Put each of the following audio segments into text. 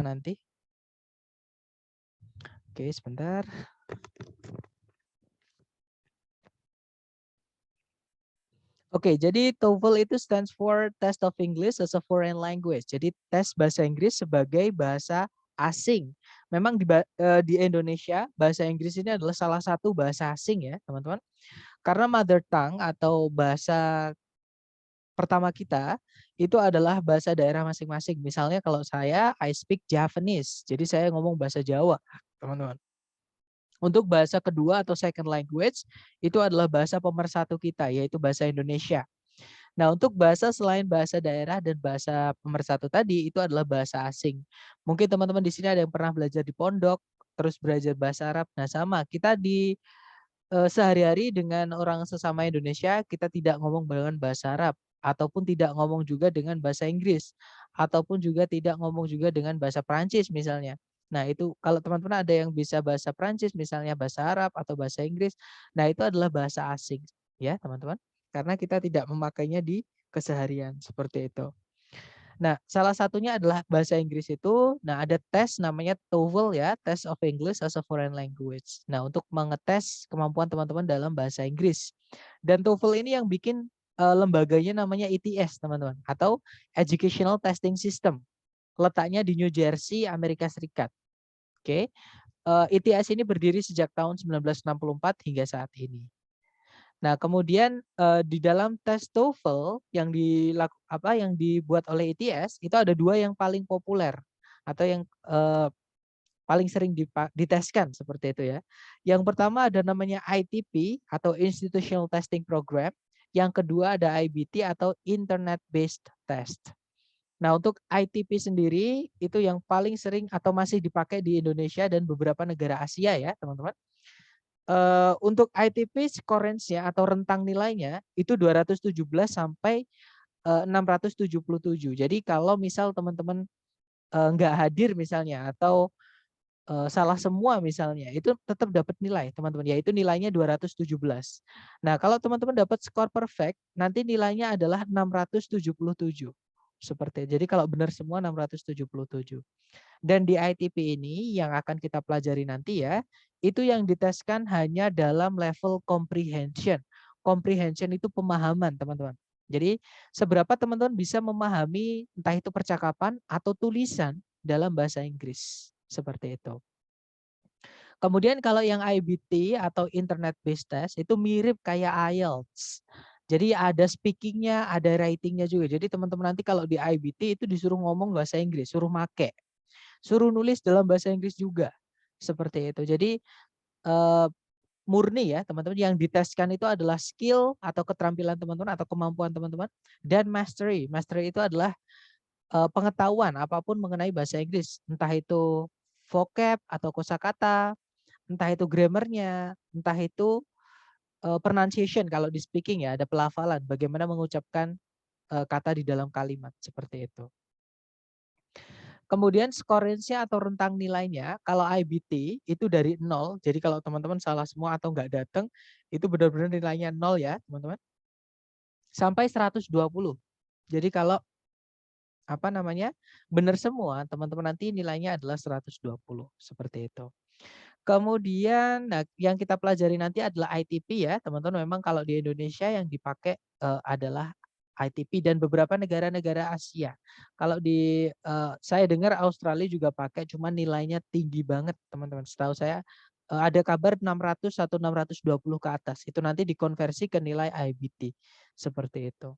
nanti. Oke, sebentar. Oke, jadi TOEFL itu stands for Test of English as a Foreign Language. Jadi tes bahasa Inggris sebagai bahasa asing. Memang di Indonesia bahasa Inggris ini adalah salah satu bahasa asing ya, teman-teman. Karena mother tongue atau bahasa pertama kita itu adalah bahasa daerah masing-masing. Misalnya kalau saya I speak Javanese. Jadi saya ngomong bahasa Jawa, teman-teman. Untuk bahasa kedua atau second language itu adalah bahasa pemersatu kita, yaitu bahasa Indonesia. Nah, untuk bahasa selain bahasa daerah dan bahasa pemersatu tadi itu adalah bahasa asing. Mungkin teman-teman di sini ada yang pernah belajar di pondok, terus belajar bahasa Arab. Nah, sama kita di sehari-hari dengan orang sesama Indonesia, kita tidak ngomong dengan bahasa Arab ataupun tidak ngomong juga dengan bahasa Inggris ataupun juga tidak ngomong juga dengan bahasa Prancis misalnya. Nah, itu kalau teman-teman ada yang bisa bahasa Prancis misalnya bahasa Arab atau bahasa Inggris, nah itu adalah bahasa asing ya, teman-teman. Karena kita tidak memakainya di keseharian seperti itu. Nah, salah satunya adalah bahasa Inggris itu, nah ada tes namanya TOEFL ya, Test of English as a Foreign Language. Nah, untuk mengetes kemampuan teman-teman dalam bahasa Inggris. Dan TOEFL ini yang bikin lembaganya namanya ETS, teman-teman, atau Educational Testing System. Letaknya di New Jersey, Amerika Serikat. Oke. ETS ini berdiri sejak tahun 1964 hingga saat ini. Nah, kemudian di dalam tes TOEFL yang dibuat oleh ITS itu ada dua yang paling populer atau yang paling sering diteskan seperti itu ya. Yang pertama ada namanya ITP atau Institutional Testing Program. Yang kedua ada IBT atau Internet Based Test. Nah, untuk ITP sendiri itu yang paling sering atau masih dipakai di Indonesia dan beberapa negara Asia ya, teman-teman. Untuk ITP score-nya atau rentang nilainya itu 217 sampai 677. Jadi kalau misal teman-teman nggak hadir misalnya atau salah semua misalnya, itu tetap dapat nilai teman-teman, yaitu nilainya 217. Nah, kalau teman-teman dapat skor perfect, nanti nilainya adalah 677. Seperti itu. Jadi kalau benar semua 677. Dan di ITP ini yang akan kita pelajari nanti ya, itu yang diteskan hanya dalam level comprehension. Comprehension itu pemahaman, teman-teman. Jadi seberapa teman-teman bisa memahami entah itu percakapan atau tulisan dalam bahasa Inggris. Seperti itu. Kemudian kalau yang IBT atau Internet Based Test itu mirip kayak IELTS. Jadi ada speakingnya, ada writingnya juga. Jadi teman-teman nanti kalau di IBT itu disuruh ngomong bahasa Inggris, suruh make. Suruh nulis dalam bahasa Inggris juga. Seperti itu. Jadi murni ya teman-teman, yang diteskan itu adalah skill atau keterampilan teman-teman atau kemampuan teman-teman, dan mastery. Mastery itu adalah pengetahuan apapun mengenai bahasa Inggris, entah itu vocab atau kosakata, entah itu grammarnya, entah itu pronunciation kalau di speaking ya, ada pelafalan, bagaimana mengucapkan kata di dalam kalimat seperti itu. Kemudian score-nya atau rentang nilainya, kalau IBT itu dari 0, jadi kalau teman-teman salah semua atau nggak datang, itu benar-benar nilainya 0 ya teman-teman, sampai 120. Jadi kalau benar semua, teman-teman nanti nilainya adalah 120, seperti itu. Kemudian yang kita pelajari nanti adalah ITP ya, teman-teman. Memang kalau di Indonesia yang dipakai adalah ITP dan beberapa negara-negara Asia. Kalau saya dengar Australia juga pakai, cuma nilainya tinggi banget, teman-teman. Setahu saya ada kabar 600 atau 620 ke atas. Itu nanti dikonversi ke nilai IBT. Seperti itu.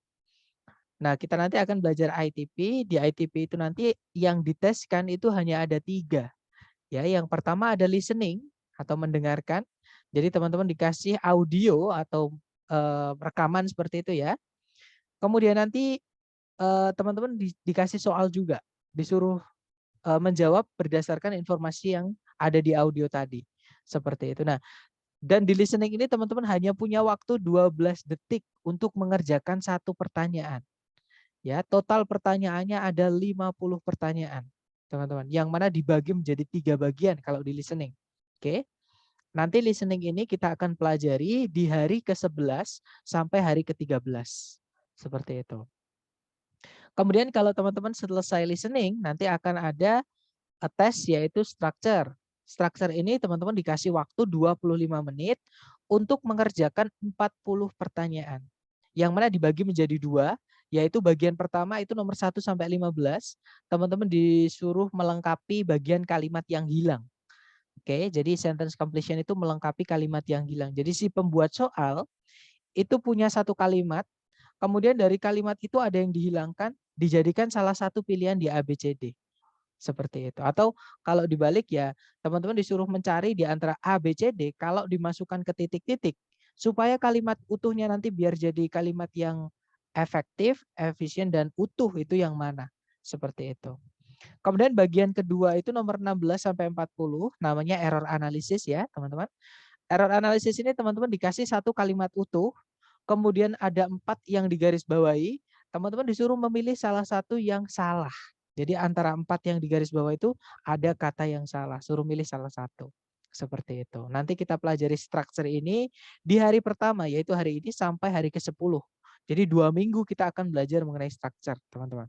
Nah, kita nanti akan belajar ITP. Di ITP itu nanti yang diteskan itu hanya ada 3. Ya, yang pertama ada listening atau mendengarkan. Jadi teman-teman dikasih audio atau rekaman seperti itu ya. Kemudian nanti teman-teman dikasih soal juga, disuruh menjawab berdasarkan informasi yang ada di audio tadi. Seperti itu. Nah, dan di listening ini teman-teman hanya punya waktu 12 detik untuk mengerjakan satu pertanyaan. Ya, total pertanyaannya ada 50 pertanyaan, teman-teman. Yang mana dibagi menjadi 3 bagian kalau di listening. Oke. Nanti listening ini kita akan pelajari di hari ke-11 sampai hari ke-13. Seperti itu. Kemudian kalau teman-teman selesai listening, nanti akan ada tes yaitu structure. Structure ini teman-teman dikasih waktu 25 menit untuk mengerjakan 40 pertanyaan. Yang mana dibagi menjadi 2, yaitu bagian pertama itu nomor 1 sampai 15. Teman-teman disuruh melengkapi bagian kalimat yang hilang. Oke, jadi sentence completion itu melengkapi kalimat yang hilang. Jadi si pembuat soal itu punya satu kalimat, kemudian dari kalimat itu ada yang dihilangkan, dijadikan salah satu pilihan di ABCD. Seperti itu. Atau kalau dibalik ya, teman-teman disuruh mencari di antara A, B, C, D, kalau dimasukkan ke titik-titik, supaya kalimat utuhnya nanti biar jadi kalimat yang efektif, efisien, dan utuh itu yang mana. Seperti itu. Kemudian bagian kedua itu nomor 16 sampai 40, namanya error analysis ya, teman-teman. Error analysis ini teman-teman dikasih satu kalimat utuh, kemudian ada 4 yang digarisbawahi, teman-teman disuruh memilih salah satu yang salah. Jadi antara 4 yang digarisbawahi itu ada kata yang salah, suruh milih salah satu. Seperti itu. Nanti kita pelajari structure ini di hari pertama, yaitu hari ini sampai hari ke-10. Jadi 2 minggu kita akan belajar mengenai structure, teman-teman.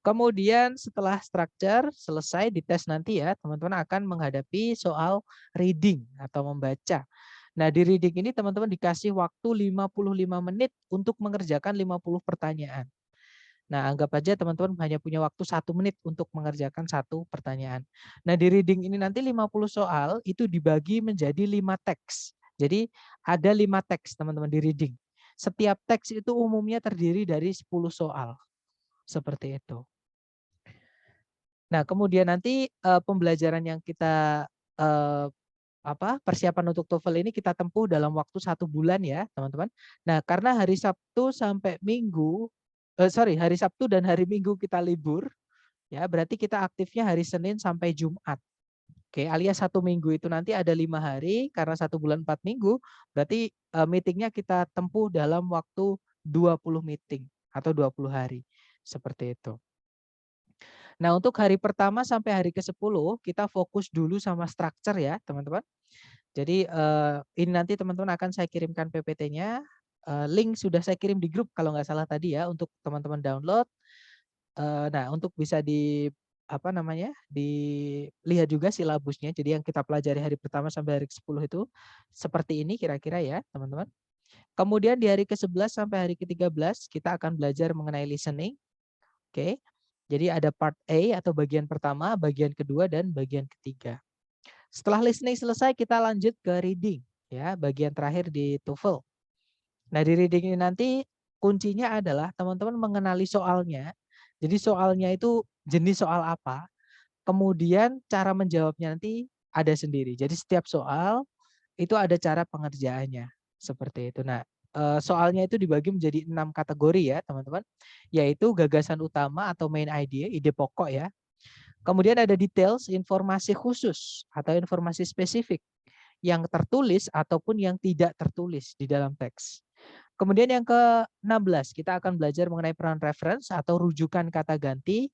Kemudian setelah structure selesai di tes nanti ya, teman-teman akan menghadapi soal reading atau membaca. Nah, di reading ini teman-teman dikasih waktu 55 menit untuk mengerjakan 50 pertanyaan. Nah, anggap aja teman-teman hanya punya waktu 1 menit untuk mengerjakan 1 pertanyaan. Nah, di reading ini nanti 50 soal itu dibagi menjadi 5 teks. Jadi ada 5 teks teman-teman di reading. Setiap teks itu umumnya terdiri dari 10 soal. Seperti itu. Nah, kemudian nanti pembelajaran yang kita persiapan untuk TOEFL ini kita tempuh dalam waktu 1 bulan ya, teman-teman. Nah, karena hari Sabtu sampai Minggu, hari Sabtu dan hari Minggu kita libur, ya berarti kita aktifnya hari Senin sampai Jumat. Oke, alias 1 minggu itu nanti ada 5 hari, karena 1 bulan 4 minggu, berarti meetingnya kita tempuh dalam waktu 20 meeting atau 20 hari. Seperti itu. Nah, untuk hari pertama sampai hari ke-10 kita fokus dulu sama structure ya, teman-teman. Jadi ini nanti teman-teman akan saya kirimkan PPT-nya. Link sudah saya kirim di grup kalau nggak salah tadi ya untuk teman-teman download. Nah, untuk bisa dilihat juga silabusnya. Jadi yang kita pelajari hari pertama sampai hari ke-10 itu seperti ini kira-kira ya, teman-teman. Kemudian di hari ke-11 sampai hari ke-13 kita akan belajar mengenai listening. Oke. Jadi ada part A atau bagian pertama, bagian kedua, dan bagian ketiga. Setelah listening selesai, kita lanjut ke reading, ya, bagian terakhir di TOEFL. Nah, di reading ini nanti kuncinya adalah teman-teman mengenali soalnya. Jadi soalnya itu jenis soal apa, kemudian cara menjawabnya nanti ada sendiri. Jadi setiap soal itu ada cara pengerjaannya, seperti itu. Nah, soalnya itu dibagi menjadi 6 kategori ya, teman-teman. Yaitu gagasan utama atau main idea, ide pokok ya. Kemudian ada details, informasi khusus atau informasi spesifik yang tertulis ataupun yang tidak tertulis di dalam teks. Kemudian yang ke-16 kita akan belajar mengenai peran reference atau rujukan kata ganti.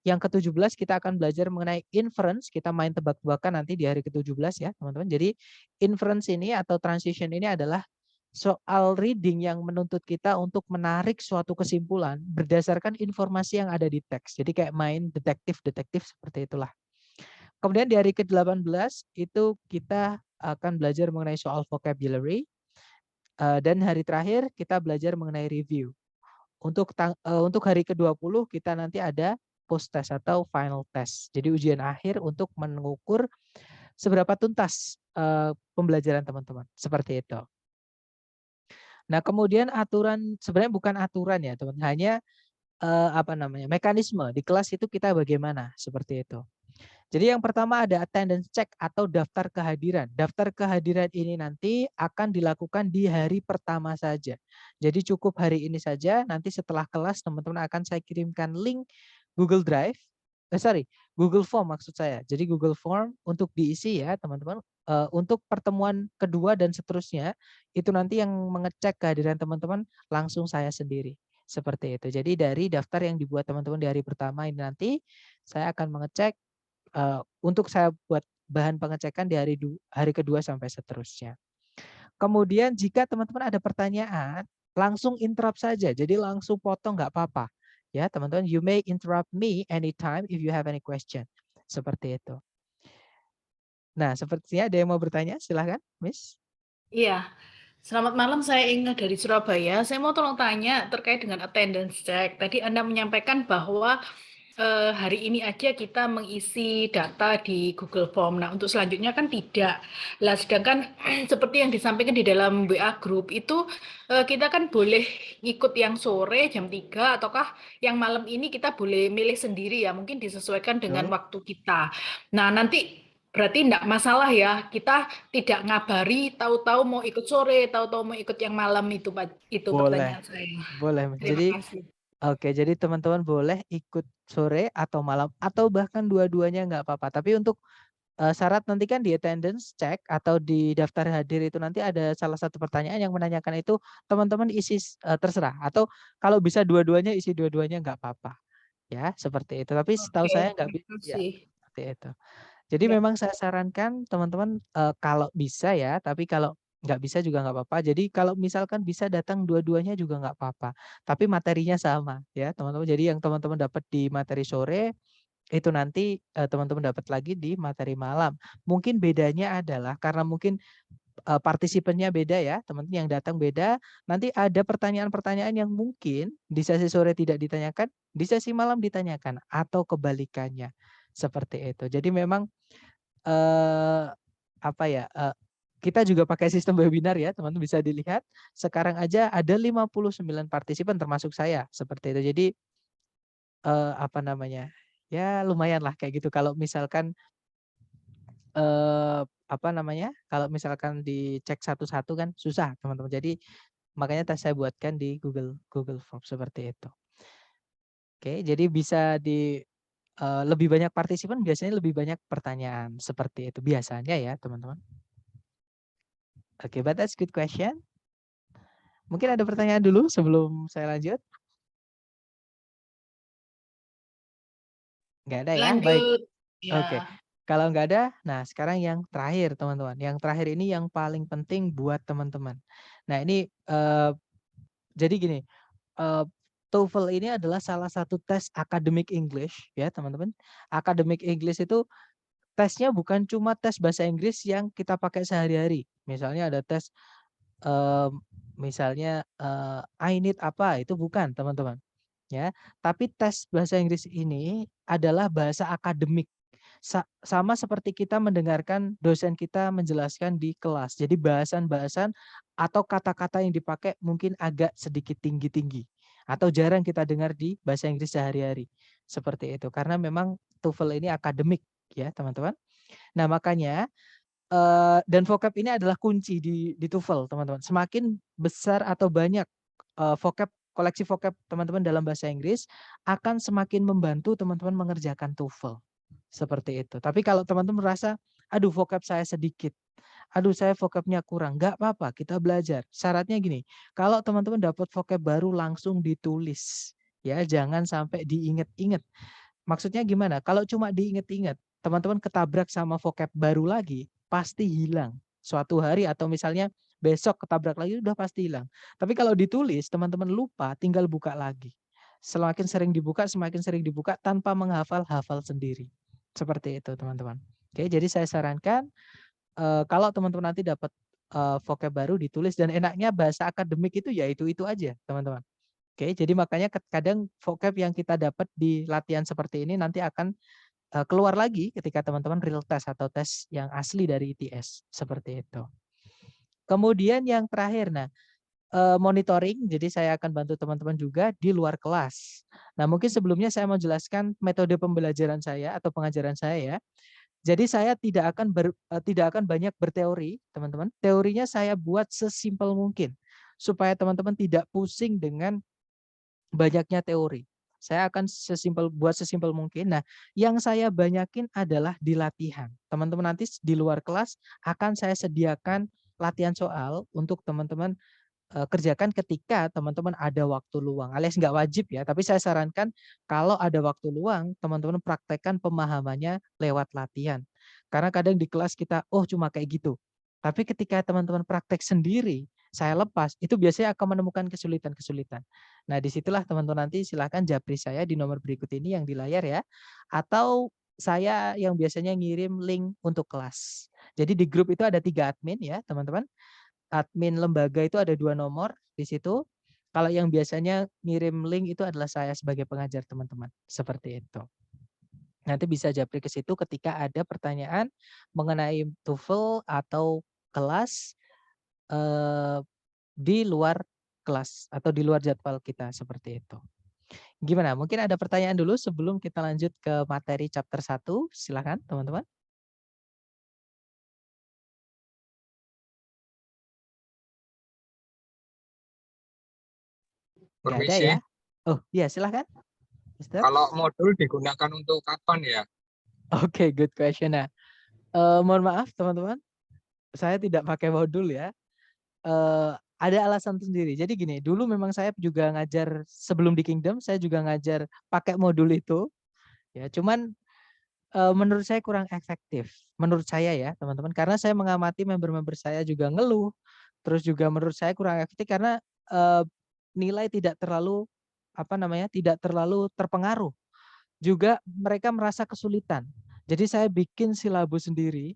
Yang ke-17 kita akan belajar mengenai inference, kita main tebak-tebakan nanti di hari ke-17 ya, teman-teman. Jadi inference ini atau transition ini adalah soal reading yang menuntut kita untuk menarik suatu kesimpulan berdasarkan informasi yang ada di teks. Jadi kayak main detektif-detektif seperti itulah. Kemudian di hari ke-18 itu kita akan belajar mengenai soal vocabulary. Dan hari terakhir kita belajar mengenai review. Untuk hari ke-20 kita nanti ada post test atau final test. Jadi ujian akhir untuk mengukur seberapa tuntas pembelajaran teman-teman. Seperti itu. Nah, kemudian aturan sebenarnya bukan aturan ya, teman. Hanya mekanisme di kelas itu kita bagaimana, seperti itu. Jadi yang pertama ada attendance check atau daftar kehadiran. Daftar kehadiran ini nanti akan dilakukan di hari pertama saja. Jadi cukup hari ini saja, nanti setelah kelas teman-teman akan saya kirimkan link Google Drive, Google Form maksud saya. Jadi Google Form untuk diisi ya teman-teman. Untuk pertemuan kedua dan seterusnya, itu nanti yang mengecek kehadiran teman-teman langsung saya sendiri. Seperti itu. Jadi dari daftar yang dibuat teman-teman di hari pertama ini nanti, saya akan mengecek untuk saya buat bahan pengecekan di hari kedua sampai seterusnya. Kemudian jika teman-teman ada pertanyaan, langsung interrupt saja. Jadi langsung potong nggak apa-apa. Ya teman-teman, you may interrupt me anytime if you have any question. Seperti itu. Nah, sepertinya ada yang mau bertanya, silahkan, Miss. Iya, selamat malam, saya Inga dari Surabaya. Saya mau tolong tanya terkait dengan attendance check. Tadi Anda menyampaikan bahwa hari ini aja kita mengisi data di Google Form. Nah, untuk selanjutnya kan tidak. Lah, sedangkan seperti yang disampaikan di dalam WA Group itu kita kan boleh ikut yang sore jam 3 ataukah yang malam ini kita boleh milih sendiri ya, mungkin disesuaikan dengan Betul. waktu kita. Nah, nanti berarti enggak masalah ya, kita tidak ngabari tahu-tahu mau ikut sore, tahu-tahu mau ikut yang malam itu, Pak. Itu Boleh, pertanyaan saya. boleh. Terima Jadi, kasih. oke, jadi teman-teman boleh ikut sore atau malam, atau bahkan dua-duanya nggak apa-apa. Tapi untuk syarat nanti kan di attendance check atau di daftar hadir itu nanti ada salah satu pertanyaan yang menanyakan itu teman-teman isi terserah. Atau kalau bisa dua-duanya isi dua-duanya nggak apa-apa. Ya, seperti itu. Tapi setahu Oke, saya nggak terima bisa. Ya, kasih. seperti itu. Jadi Ya. memang saya sarankan teman-teman kalau bisa ya, tapi kalau nggak bisa juga nggak apa-apa. Jadi kalau misalkan bisa datang dua-duanya juga nggak apa-apa. Tapi materinya sama ya teman-teman. Jadi yang teman-teman dapat di materi sore itu nanti teman-teman dapat lagi di materi malam. Mungkin bedanya adalah karena mungkin partisipannya beda ya, teman-teman yang datang beda. Nanti ada pertanyaan-pertanyaan yang mungkin di sesi sore tidak ditanyakan, di sesi malam ditanyakan atau kebalikannya. Seperti itu. Jadi memang apa ya, kita juga pakai sistem webinar ya, teman-teman bisa dilihat. Sekarang aja ada 59 partisipan termasuk saya, seperti itu. Jadi, apa namanya, ya lumayan lah kayak gitu kalau misalkan, apa namanya, kalau misalkan dicek satu-satu kan susah, teman-teman. Jadi makanya saya buatkan di Google Form seperti itu. Oke, jadi bisa di lebih banyak partisipan biasanya lebih banyak pertanyaan, seperti itu biasanya ya, teman-teman. Oke, but that's good question. Mungkin ada pertanyaan dulu sebelum saya lanjut? Nggak ada ya? Baik. Lanjut. Oke. Ya. Kalau nggak ada, nah sekarang yang terakhir teman-teman. Yang terakhir ini yang paling penting buat teman-teman. Nah ini jadi gini, eee, TOEFL ini adalah salah satu tes academic English ya teman-teman. Academic English itu tesnya bukan cuma tes bahasa Inggris yang kita pakai sehari-hari. Misalnya ada tes, eee, misalnya, I need apa, itu bukan teman-teman. Ya, tapi tes bahasa Inggris ini adalah bahasa akademik. Sama seperti kita mendengarkan dosen kita menjelaskan di kelas. Jadi bahasan-bahasan atau kata-kata yang dipakai mungkin agak sedikit tinggi-tinggi atau jarang kita dengar di bahasa Inggris sehari-hari. Seperti itu. Karena memang TOEFL ini akademik ya, teman-teman. Nah, makanya dan vocab ini adalah kunci di TOEFL, teman-teman. Semakin besar atau banyak koleksi vocab teman-teman dalam bahasa Inggris akan semakin membantu teman-teman mengerjakan TOEFL. Seperti itu. Tapi kalau teman-teman merasa, aduh vocab saya sedikit, aduh saya vocabnya kurang, nggak apa-apa, kita belajar. Syaratnya gini, kalau teman-teman dapat vocab baru langsung ditulis. Ya, jangan sampai diinget-inget. Maksudnya gimana? Kalau cuma diinget-inget, teman-teman ketabrak sama vocab baru lagi, pasti hilang. Suatu hari atau misalnya besok ketabrak lagi udah pasti hilang. Tapi kalau ditulis, teman-teman lupa, tinggal buka lagi. Semakin sering dibuka tanpa menghafal, hafal sendiri. Seperti itu, teman-teman. Oke, jadi saya sarankan kalau teman-teman nanti dapat vocab baru ditulis dan enaknya bahasa akademik itu ya itu aja, teman-teman. Oke, jadi makanya kadang vocab yang kita dapat di latihan seperti ini nanti akan keluar lagi ketika teman-teman real test atau tes yang asli dari ITS, seperti itu. Kemudian yang terakhir, nah monitoring, jadi saya akan bantu teman-teman juga di luar kelas. Nah mungkin sebelumnya saya mau jelaskan metode pembelajaran saya atau pengajaran saya ya. Jadi saya tidak akan banyak berteori, teman-teman. Teorinya saya buat sesimpel mungkin supaya teman-teman tidak pusing dengan banyaknya teori. Saya akan buat sesimpel mungkin. Nah, yang saya banyakin adalah di latihan. Teman-teman nanti di luar kelas akan saya sediakan latihan soal untuk teman-teman kerjakan ketika teman-teman ada waktu luang. Alias nggak wajib ya, tapi saya sarankan kalau ada waktu luang, teman-teman praktekkan pemahamannya lewat latihan. Karena kadang di kelas kita, oh cuma kayak gitu. Tapi ketika teman-teman praktek sendiri, saya lepas, itu biasanya akan menemukan kesulitan-kesulitan. Nah, disitulah teman-teman nanti silahkan japri saya di nomor berikut ini yang di layar ya. Atau saya yang biasanya ngirim link untuk kelas. Jadi di grup itu ada 3 admin ya, teman-teman. Admin lembaga itu ada 2 nomor di situ. Kalau yang biasanya ngirim link itu adalah saya sebagai pengajar, teman-teman. Seperti itu. Nanti bisa japri ke situ ketika ada pertanyaan mengenai TOEFL atau kelas di luar kelas atau di luar jadwal kita, seperti itu. Gimana? Mungkin ada pertanyaan dulu sebelum kita lanjut ke materi chapter 1, silakan teman-teman. Nggak ada ya? Permisi, Oh iya, silakan, Mister. kalau modul digunakan untuk kapan ya? Oke, good question. Nah, mohon maaf teman-teman, saya tidak pakai modul ya. Ada alasan sendiri. Jadi gini, dulu memang saya juga ngajar sebelum di Kingdom, saya juga ngajar pakai modul itu, ya. Cuman menurut saya kurang efektif. Menurut saya ya, teman-teman, karena saya mengamati member-member saya juga ngeluh, terus juga menurut saya kurang efektif karena nilai tidak terlalu tidak terlalu terpengaruh. Juga mereka merasa kesulitan. Jadi saya bikin silabus sendiri.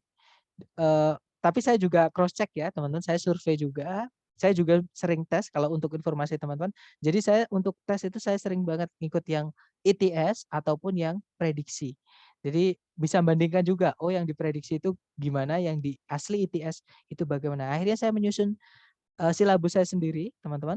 Tapi saya juga cross check ya teman-teman, saya survei juga. Saya juga sering tes kalau untuk informasi teman-teman. Jadi saya untuk tes itu saya sering banget ngikut yang ITS ataupun yang prediksi. Jadi bisa bandingkan juga, oh yang diprediksi itu gimana, yang di asli ITS itu bagaimana. Akhirnya saya menyusun silabus saya sendiri, teman-teman.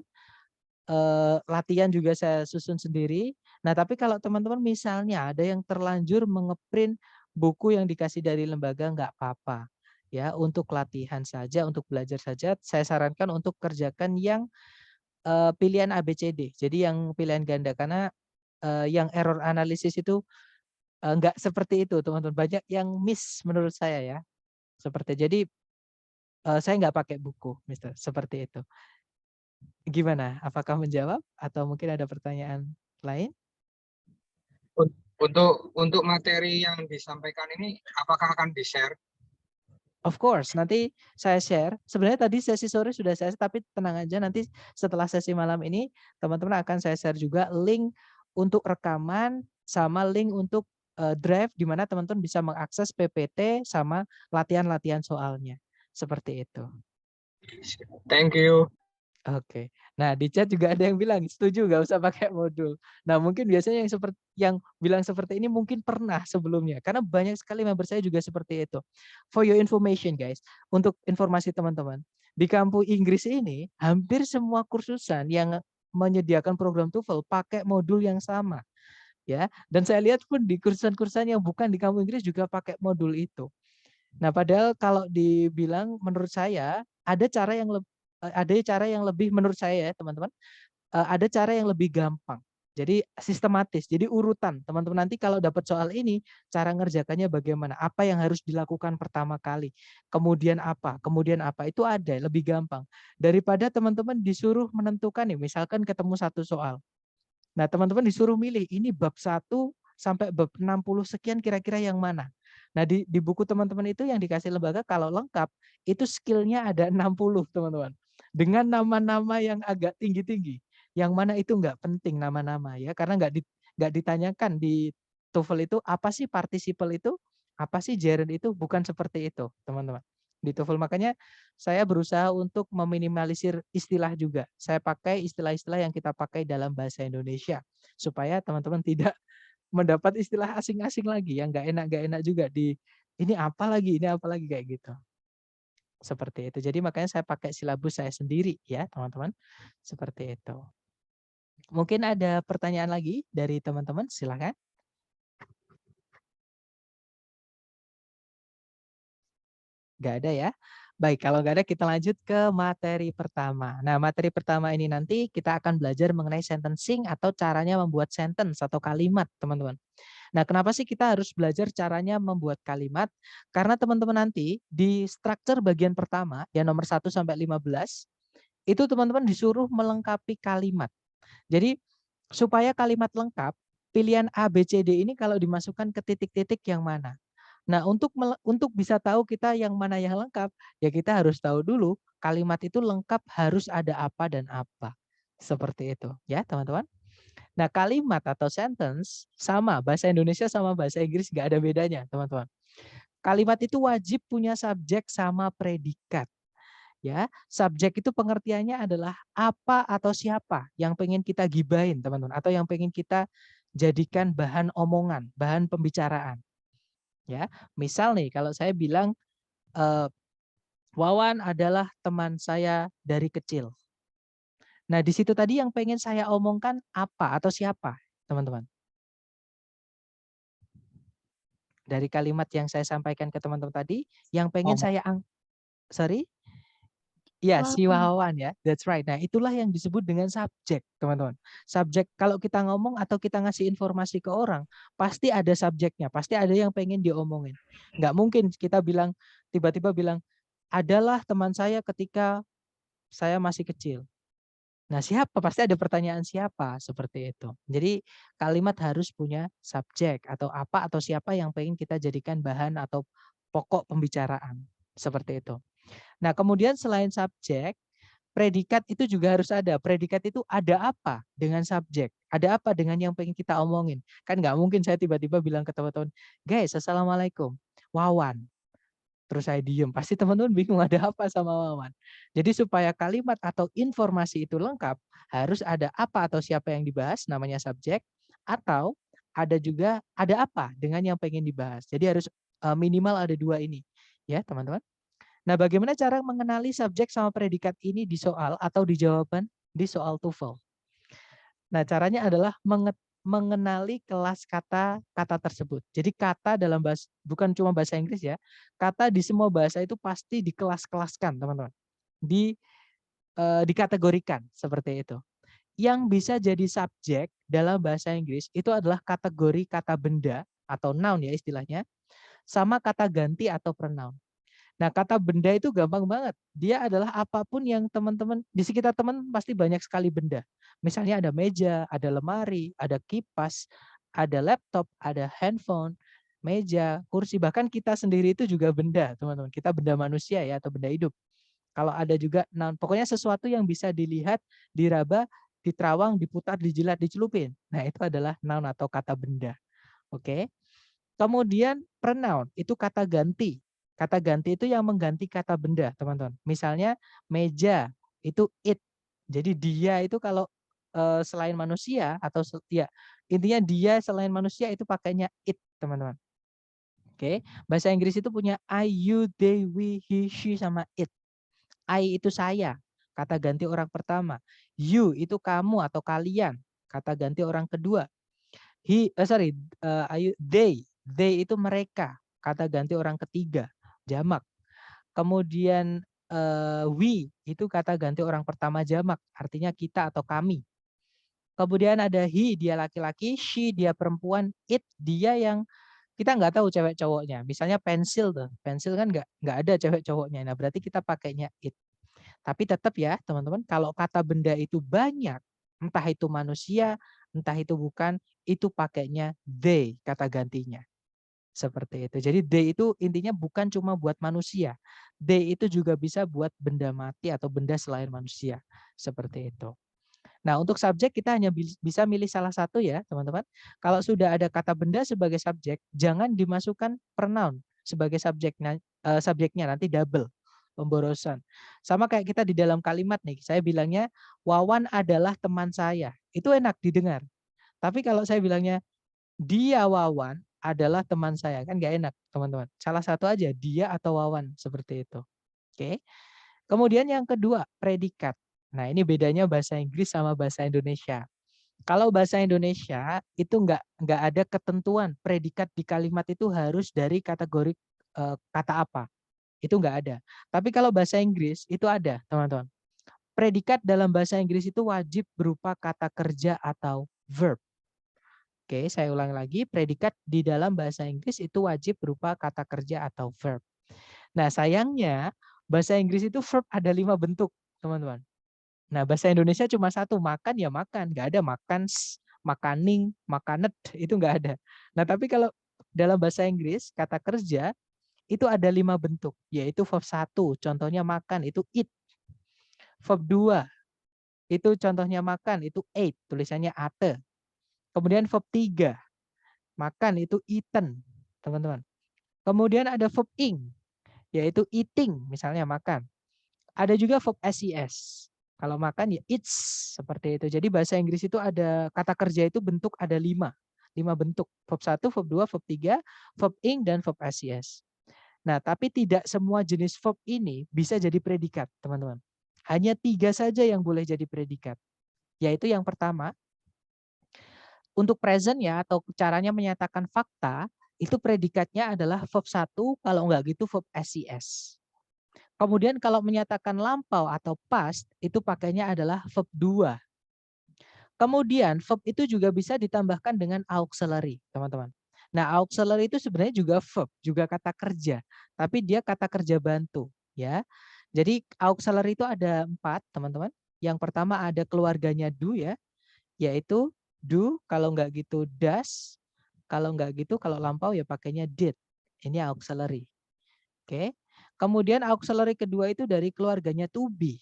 Latihan juga saya susun sendiri. Nah, tapi kalau teman-teman misalnya ada yang terlanjur mengeprint buku yang dikasih dari lembaga, nggak apa-apa. Ya, untuk latihan saja, untuk belajar saja, saya sarankan untuk kerjakan yang pilihan ABCD. Jadi yang pilihan ganda karena yang error analisis itu nggak seperti itu, teman-teman. Banyak yang miss menurut saya ya. Seperti jadi saya nggak pakai buku, Mister. Seperti itu. Gimana? Apakah menjawab atau mungkin ada pertanyaan lain? Untuk materi yang disampaikan ini, apakah akan di-share? Of course, nanti saya share. Sebenarnya tadi sesi sore sudah saya share, tapi tenang aja nanti setelah sesi malam ini teman-teman akan saya share juga link untuk rekaman sama link untuk drive di mana teman-teman bisa mengakses PPT sama latihan-latihan soalnya. Seperti itu. Thank you. Oke. Nah, di chat juga ada yang bilang setuju nggak usah pakai modul. Nah, mungkin biasanya yang bilang seperti ini mungkin pernah sebelumnya karena banyak sekali member saya juga seperti itu. For your information guys, untuk informasi teman-teman, di kampus Inggris ini hampir semua kursusan yang menyediakan program TOEFL pakai modul yang sama, ya. Dan saya lihat pun di kursusan-kursusan yang bukan di kampus Inggris juga pakai modul itu. Nah, padahal kalau dibilang menurut saya ada cara yang lebih menurut saya ya, teman-teman, ada cara yang lebih gampang. Jadi sistematis, jadi urutan. Teman-teman nanti kalau dapat soal ini, cara ngerjakannya bagaimana? Apa yang harus dilakukan pertama kali? Kemudian apa? Kemudian apa? Itu ada, lebih gampang. Daripada teman-teman disuruh menentukan nih, misalkan ketemu satu soal. Nah, teman-teman disuruh milih ini bab 1 sampai bab 60 sekian kira-kira yang mana. Nah, di buku teman-teman itu yang dikasih lembaga kalau lengkap itu skillnya ada 60 teman-teman. Dengan nama-nama yang agak tinggi-tinggi. Yang mana itu nggak penting nama-nama ya karena nggak ditanyakan di TOEFL itu apa sih participle itu, apa sih gerund itu, bukan seperti itu, teman-teman. Di TOEFL makanya saya berusaha untuk meminimalisir istilah juga. Saya pakai istilah-istilah yang kita pakai dalam bahasa Indonesia supaya teman-teman tidak mendapat istilah asing-asing lagi yang nggak enak juga ini apa lagi kayak gitu. Seperti itu. Jadi makanya saya pakai silabus saya sendiri ya, teman-teman. Seperti itu. Mungkin ada pertanyaan lagi dari teman-teman, silakan. Nggak ada ya? Baik, kalau nggak ada kita lanjut ke materi pertama. Nah, materi pertama ini nanti kita akan belajar mengenai sentencing atau caranya membuat sentence atau kalimat, teman-teman. Nah, kenapa sih kita harus belajar caranya membuat kalimat? Karena teman-teman nanti di structure bagian pertama, yang nomor 1 sampai 15, itu teman-teman disuruh melengkapi kalimat. Jadi, supaya kalimat lengkap, pilihan A, B, C, D ini kalau dimasukkan ke titik-titik yang mana? Nah, untuk bisa tahu kita yang mana yang lengkap, ya kita harus tahu dulu kalimat itu lengkap harus ada apa dan apa. Seperti itu, ya teman-teman. Nah, kalimat atau sentence sama, bahasa Indonesia sama bahasa Inggris nggak ada bedanya, teman-teman. Kalimat itu wajib punya subjek sama predikat. Ya, subjek itu pengertiannya adalah apa atau siapa yang pengen kita gibahin, teman-teman, atau yang pengen kita jadikan bahan omongan, bahan pembicaraan. Ya, misal nih kalau saya bilang Wawan adalah teman saya dari kecil. Nah, di situ tadi yang pengen saya omongkan apa atau siapa, teman-teman? Dari kalimat yang saya sampaikan ke teman-teman tadi, yang pengen saya sorry? Ya, si Wow. Wawan ya, that's right. Nah, itulah yang disebut dengan subjek, teman-teman. Subjek, kalau kita ngomong atau kita ngasih informasi ke orang, pasti ada subjeknya, pasti ada yang pengen diomongin. Nggak mungkin kita bilang, tiba-tiba bilang, adalah teman saya ketika saya masih kecil. Nah, siapa? Pasti ada pertanyaan siapa, seperti itu. Jadi, kalimat harus punya subjek atau apa atau siapa yang pengen kita jadikan bahan atau pokok pembicaraan, seperti itu. Nah, kemudian selain subjek, predikat itu juga harus ada. Predikat itu ada apa dengan subjek? Ada apa dengan yang pengen kita omongin? Kan nggak mungkin saya tiba-tiba bilang ke teman-teman, guys, assalamualaikum, Wawan. Terus saya diem, pasti teman-teman bingung ada apa sama Wawan. Jadi supaya kalimat atau informasi itu lengkap, harus ada apa atau siapa yang dibahas, namanya subjek, atau ada juga ada apa dengan yang pengen dibahas. Jadi harus minimal ada dua ini, ya teman-teman. Nah, bagaimana cara mengenali subjek sama predikat ini di soal atau di jawaban di soal TOEFL? Nah, caranya adalah mengenali kelas kata tersebut. Jadi kata dalam bahasa, bukan cuma bahasa Inggris ya, kata di semua bahasa itu pasti dikelas-kelaskan, teman-teman. Dikategorikan seperti itu. Yang bisa jadi subjek dalam bahasa Inggris itu adalah kategori kata benda atau noun ya istilahnya, sama kata ganti atau pronoun. Nah, kata benda itu gampang banget. Dia adalah apapun yang teman-teman, di sekitar teman pasti banyak sekali benda. Misalnya ada meja, ada lemari, ada kipas, ada laptop, ada handphone, meja, kursi, bahkan kita sendiri itu juga benda, teman-teman. Kita benda manusia ya atau benda hidup. Kalau ada juga, nah, pokoknya sesuatu yang bisa dilihat, diraba, diterawang, diputar, dijilat, dicelupin. Nah, itu adalah noun atau kata benda. Oke. Kemudian pronoun itu kata ganti. Kata ganti itu yang mengganti kata benda, teman-teman. Misalnya meja itu it. Jadi dia itu kalau selain manusia atau ya intinya dia selain manusia itu pakainya it, teman-teman. Oke. Bahasa Inggris itu punya I, you, they, we, he, she sama it. I itu saya, kata ganti orang pertama. You itu kamu atau kalian, kata ganti orang kedua. They itu mereka, kata ganti orang ketiga, jamak. Kemudian we itu kata ganti orang pertama jamak, artinya kita atau kami. Kemudian ada he, dia laki-laki, she, dia perempuan, it, dia yang kita nggak tahu cewek cowoknya. Misalnya pensil tuh, pensil kan nggak ada cewek cowoknya. Nah berarti kita pakainya it. Tapi tetap ya teman-teman, kalau kata benda itu banyak, entah itu manusia, entah itu bukan, itu pakainya they, kata gantinya. Seperti itu. Jadi they itu intinya bukan cuma buat manusia. They itu juga bisa buat benda mati atau benda selain manusia. Seperti itu. Nah, untuk subjek kita hanya bisa milih salah satu ya, teman-teman. Kalau sudah ada kata benda sebagai subjek, jangan dimasukkan pronoun sebagai subjeknya, nanti double pemborosan. Sama kayak kita di dalam kalimat nih, saya bilangnya Wawan adalah teman saya. Itu enak didengar. Tapi kalau saya bilangnya dia Wawan adalah teman saya, kan nggak enak, teman-teman. Salah satu aja, dia atau Wawan, seperti itu. Oke. Kemudian yang kedua, predikat. Nah, ini bedanya bahasa Inggris sama bahasa Indonesia. Kalau bahasa Indonesia itu nggak ada ketentuan predikat di kalimat itu harus dari kategori kata apa. Itu nggak ada. Tapi kalau bahasa Inggris itu ada, teman-teman. Predikat dalam bahasa Inggris itu wajib berupa kata kerja atau verb. Oke, saya ulang lagi. Predikat di dalam bahasa Inggris itu wajib berupa kata kerja atau verb. Nah, sayangnya bahasa Inggris itu verb ada 5 bentuk, teman-teman. Nah, bahasa Indonesia cuma satu, makan ya makan, nggak ada makan, makaning, makanet, itu nggak ada. Nah, tapi kalau dalam bahasa Inggris, kata kerja itu ada 5 bentuk, yaitu verb 1, contohnya makan, itu eat. Verb 2, itu contohnya makan, itu ate, tulisannya ate. Kemudian verb 3, makan itu eaten, teman-teman. Kemudian ada verb ing, yaitu eating, misalnya makan. Ada juga verb ses. Kalau makan ya eats, seperti itu. Jadi bahasa Inggris itu ada kata kerja itu bentuk ada 5. 5 bentuk. Verb 1, verb 2, verb 3, verb ing, dan verb ses. Nah, tapi tidak semua jenis verb ini bisa jadi predikat, teman-teman. Hanya 3 saja yang boleh jadi predikat. Yaitu yang pertama, untuk present ya, atau caranya menyatakan fakta, itu predikatnya adalah verb 1, kalau enggak gitu verb ses. Kemudian kalau menyatakan lampau atau past, itu pakainya adalah verb 2. Kemudian verb itu juga bisa ditambahkan dengan auxiliary, teman-teman. Nah, auxiliary itu sebenarnya juga verb, juga kata kerja, tapi dia kata kerja bantu, ya. Jadi auxiliary itu ada 4, teman-teman. Yang pertama ada keluarganya do ya, yaitu do, kalau enggak gitu does, kalau enggak gitu kalau lampau ya pakainya did. Ini auxiliary. Oke. Kemudian auxiliary kedua itu dari keluarganya to be.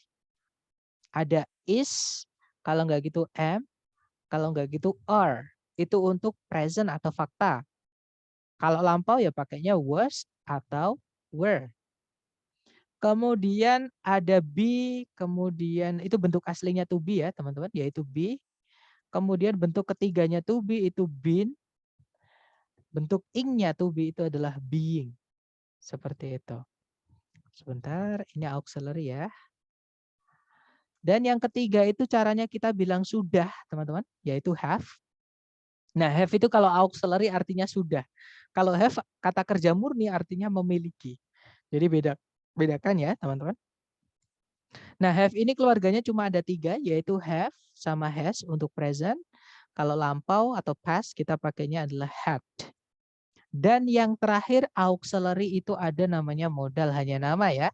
Ada is, kalau enggak gitu am, kalau enggak gitu are. Itu untuk present atau fakta. Kalau lampau ya pakainya was atau were. Kemudian ada be, kemudian itu bentuk aslinya to be ya teman-teman, yaitu be. Kemudian bentuk ketiganya to be itu been. Bentuk ing-nya to be itu adalah being. Seperti itu. Sebentar, ini auxiliary ya. Dan yang ketiga itu caranya kita bilang sudah, teman-teman, yaitu have. Nah, have itu kalau auxiliary artinya sudah. Kalau have kata kerja murni artinya memiliki. Jadi bedakan ya, teman-teman. Nah, have ini keluarganya cuma ada 3, yaitu have sama has untuk present. Kalau lampau atau past kita pakainya adalah had. Dan yang terakhir auxiliary itu ada namanya modal, hanya nama ya.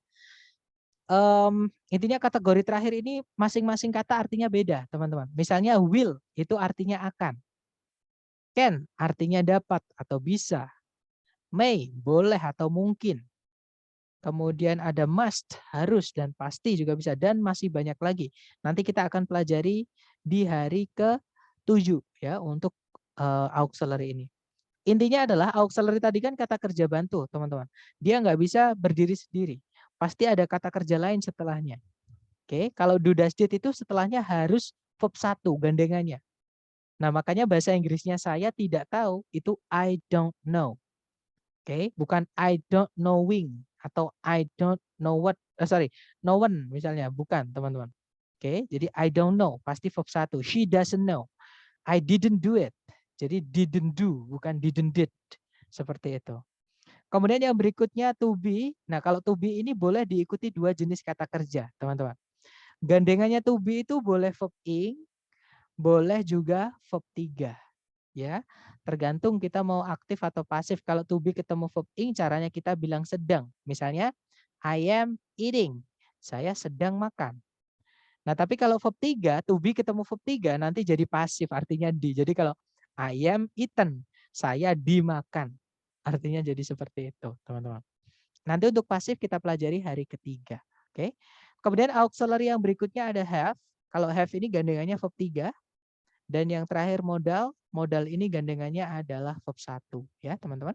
Intinya kategori terakhir ini masing-masing kata artinya beda, teman-teman. Misalnya will itu artinya akan. Can artinya dapat atau bisa. May boleh atau mungkin. Kemudian ada must, harus, dan pasti juga bisa. Dan masih banyak lagi. Nanti kita akan pelajari di hari ke-7 ya untuk auxiliary ini. Intinya adalah auxiliary tadi kan kata kerja bantu, teman-teman. Dia nggak bisa berdiri sendiri. Pasti ada kata kerja lain setelahnya. Oke, kalau do does did itu setelahnya harus verb 1 gandengannya. Nah, makanya bahasa Inggrisnya saya tidak tahu itu I don't know. Oke, bukan I don't knowing atau I don't know what, no one misalnya, bukan, teman-teman. Oke, jadi I don't know pasti verb 1. She doesn't know. I didn't do it. Jadi didn't do, bukan didn't did. Seperti itu. Kemudian yang berikutnya to be. Nah, kalau to be ini boleh diikuti 2 jenis kata kerja, teman-teman. Gandengannya to be itu boleh verb ing, boleh juga verb 3. Ya, tergantung kita mau aktif atau pasif. Kalau to be ketemu verb ing, caranya kita bilang sedang. Misalnya, I am eating. Saya sedang makan. Nah, tapi kalau verb 3, to be ketemu verb 3 nanti jadi pasif, artinya di. Jadi kalau I am eaten, saya dimakan. Artinya jadi seperti itu, teman-teman. Nanti untuk pasif kita pelajari hari ke-3. Oke. Kemudian auxiliary yang berikutnya ada have. Kalau have ini gandengannya verb 3. Dan yang terakhir modal. Modal ini gandengannya adalah verb 1. Ya, teman-teman.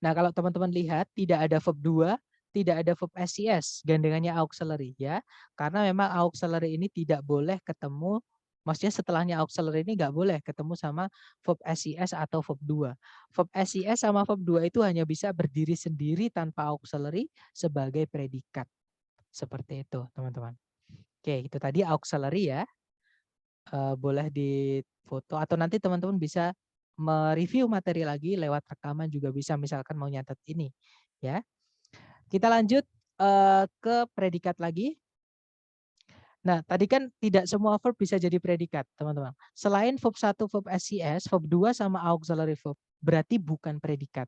Nah, kalau teman-teman lihat tidak ada verb 2, tidak ada verb ses, gandengannya auxiliary ya. Karena memang auxiliary ini tidak boleh ketemu, maksudnya setelahnya auxiliary ini nggak boleh ketemu sama verb ses atau verb 2. Verb ses sama verb 2 itu hanya bisa berdiri sendiri tanpa auxiliary sebagai predikat. Seperti itu, teman-teman. Oke, itu tadi auxiliary ya. Boleh difoto atau nanti teman-teman bisa mereview materi lagi lewat rekaman juga bisa, misalkan mau nyatet ini ya. Kita lanjut ke predikat lagi. Nah, tadi kan tidak semua verb bisa jadi predikat, teman-teman. Selain verb 1 verb ses, verb 2 sama auxiliary verb berarti bukan predikat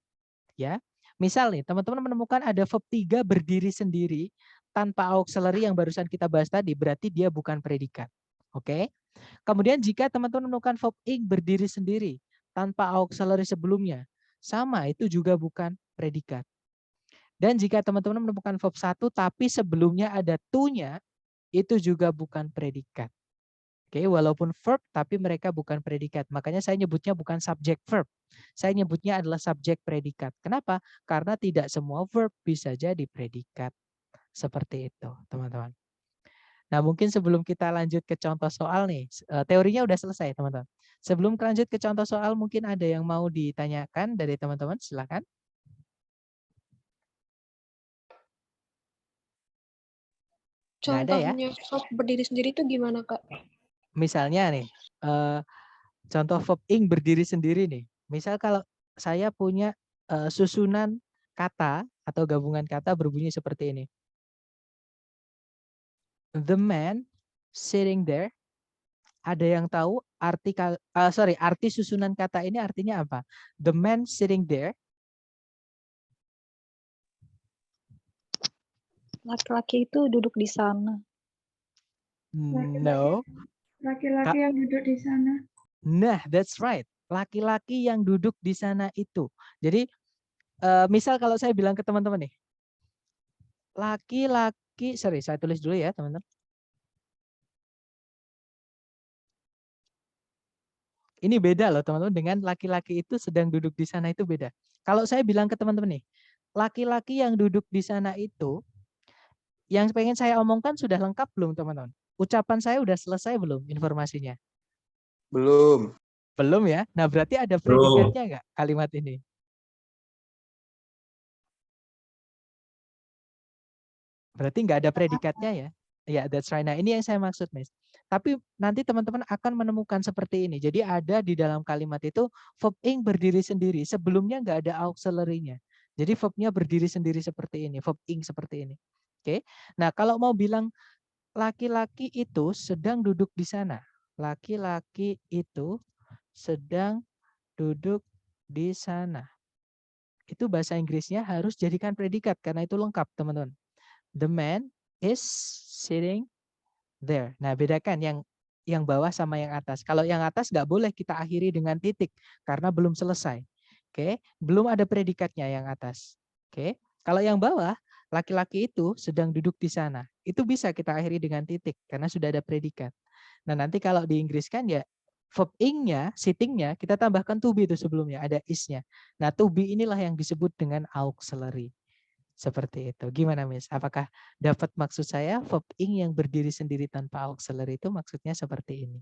ya. Misal nih, teman-teman menemukan ada verb 3 berdiri sendiri tanpa auxiliary yang barusan kita bahas tadi, berarti dia bukan predikat. Oke. Kemudian jika teman-teman menemukan verb ing berdiri sendiri tanpa auxiliary sebelumnya, sama itu juga bukan predikat. Dan jika teman-teman menemukan verb 1 tapi sebelumnya ada to-nya, itu juga bukan predikat. Oke, walaupun verb tapi mereka bukan predikat. Makanya saya nyebutnya bukan subject verb. Saya nyebutnya adalah subjek predikat. Kenapa? Karena tidak semua verb bisa jadi predikat. Seperti itu, teman-teman. Nah, mungkin sebelum kita lanjut ke contoh soal nih, teorinya udah selesai, teman-teman. Sebelum lanjut ke contoh soal, mungkin ada yang mau ditanyakan dari teman-teman, silakan. Nggak ada ya? Contohnya verb berdiri sendiri itu gimana, Kak? Misalnya nih, contoh verb ing berdiri sendiri nih. Misal kalau saya punya susunan kata atau gabungan kata berbunyi seperti ini. The man sitting there. Ada yang tahu arti susunan kata ini artinya apa? The man sitting there. Laki-laki itu duduk di sana. No. Laki-laki yang duduk di sana. Nah, that's right. Laki-laki yang duduk di sana itu. Jadi, misal kalau saya bilang ke teman-teman nih, laki-laki, sorry, saya tulis dulu ya, teman-teman. Ini beda loh, teman-teman, dengan laki-laki itu sedang duduk di sana itu beda. Kalau saya bilang ke teman-teman nih, laki-laki yang duduk di sana itu, yang pengen saya omongkan sudah lengkap belum, teman-teman? Ucapan saya udah selesai belum informasinya? Belum. Belum ya? Nah, berarti ada predikatnya nggak kalimat ini? Berarti nggak ada predikatnya ya? Ya, that's right. Nah, ini yang saya maksud, Miss. Tapi nanti teman-teman akan menemukan seperti ini. Jadi ada di dalam kalimat itu verb ing berdiri sendiri. Sebelumnya nggak ada auxiliary-nya. Jadi verbnya berdiri sendiri seperti ini. Verb ing seperti ini. Oke. Nah, kalau mau bilang laki-laki itu sedang duduk di sana. Laki-laki itu sedang duduk di sana. Itu bahasa Inggrisnya harus jadikan predikat karena itu lengkap, teman-teman. The man is sitting there. Nah, bedakan yang bawah sama yang atas. Kalau yang atas nggak boleh kita akhiri dengan titik karena belum selesai. Oke, belum ada predikatnya yang atas. Oke, kalau yang bawah laki-laki itu sedang duduk di sana. Itu bisa kita akhiri dengan titik karena sudah ada predikat. Nah, nanti kalau di Inggris kan ya verb ing-nya, sitting-nya kita tambahkan to be itu sebelumnya, ada is-nya. Nah, to be inilah yang disebut dengan auxiliary. Seperti itu. Gimana, Miss? Apakah dapat maksud saya verb ing yang berdiri sendiri tanpa auxiliary itu maksudnya seperti ini?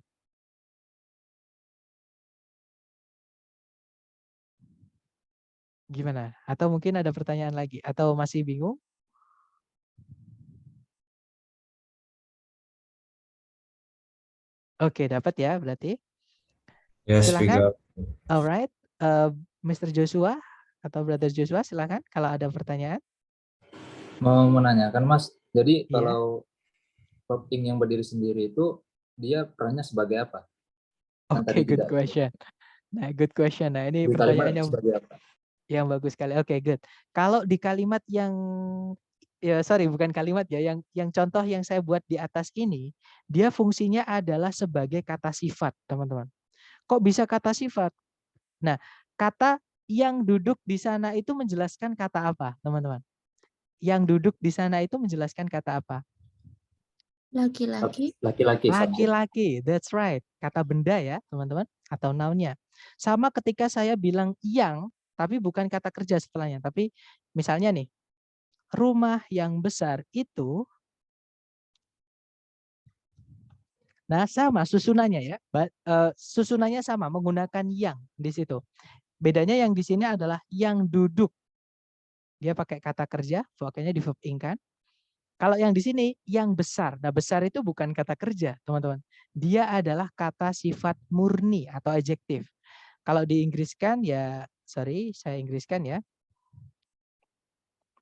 Gimana? Atau mungkin ada pertanyaan lagi? Atau masih bingung? Oke, dapat ya berarti? Yes, Silakan. Alright, Mr. Joshua atau Brother Joshua, silakan kalau ada pertanyaan. Mau menanyakan, Mas, jadi Iya. kalau verb ing yang berdiri sendiri itu dia perannya sebagai apa? Kan Oke, tadi good tidak. question. Nah, good question. Nah, ini Di kalimat pertanyaan sebagai apa? yang bagus sekali. Oke, good. Kalau di kalimat yang bukan kalimat ya, yang contoh yang saya buat di atas ini, dia fungsinya adalah sebagai kata sifat, teman-teman. Kok bisa kata sifat? Nah, kata yang duduk di sana itu menjelaskan kata apa, teman-teman? Yang duduk di sana itu menjelaskan kata apa? Laki-laki. Laki-laki. Laki-laki, that's right. Kata benda ya, teman-teman, atau noun-nya. Sama ketika saya bilang yang, tapi bukan kata kerja setelahnya. Tapi misalnya nih, rumah yang besar itu, nah sama susunannya ya, susunannya sama, menggunakan yang di situ. Bedanya yang di sini adalah yang duduk. Dia pakai kata kerja, pokoknya di verb ing kan. Kalau yang di sini yang besar. Nah, besar itu bukan kata kerja, teman-teman. Dia adalah kata sifat murni atau adjektif. Kalau diinggriskan ya, saya inggriskan ya.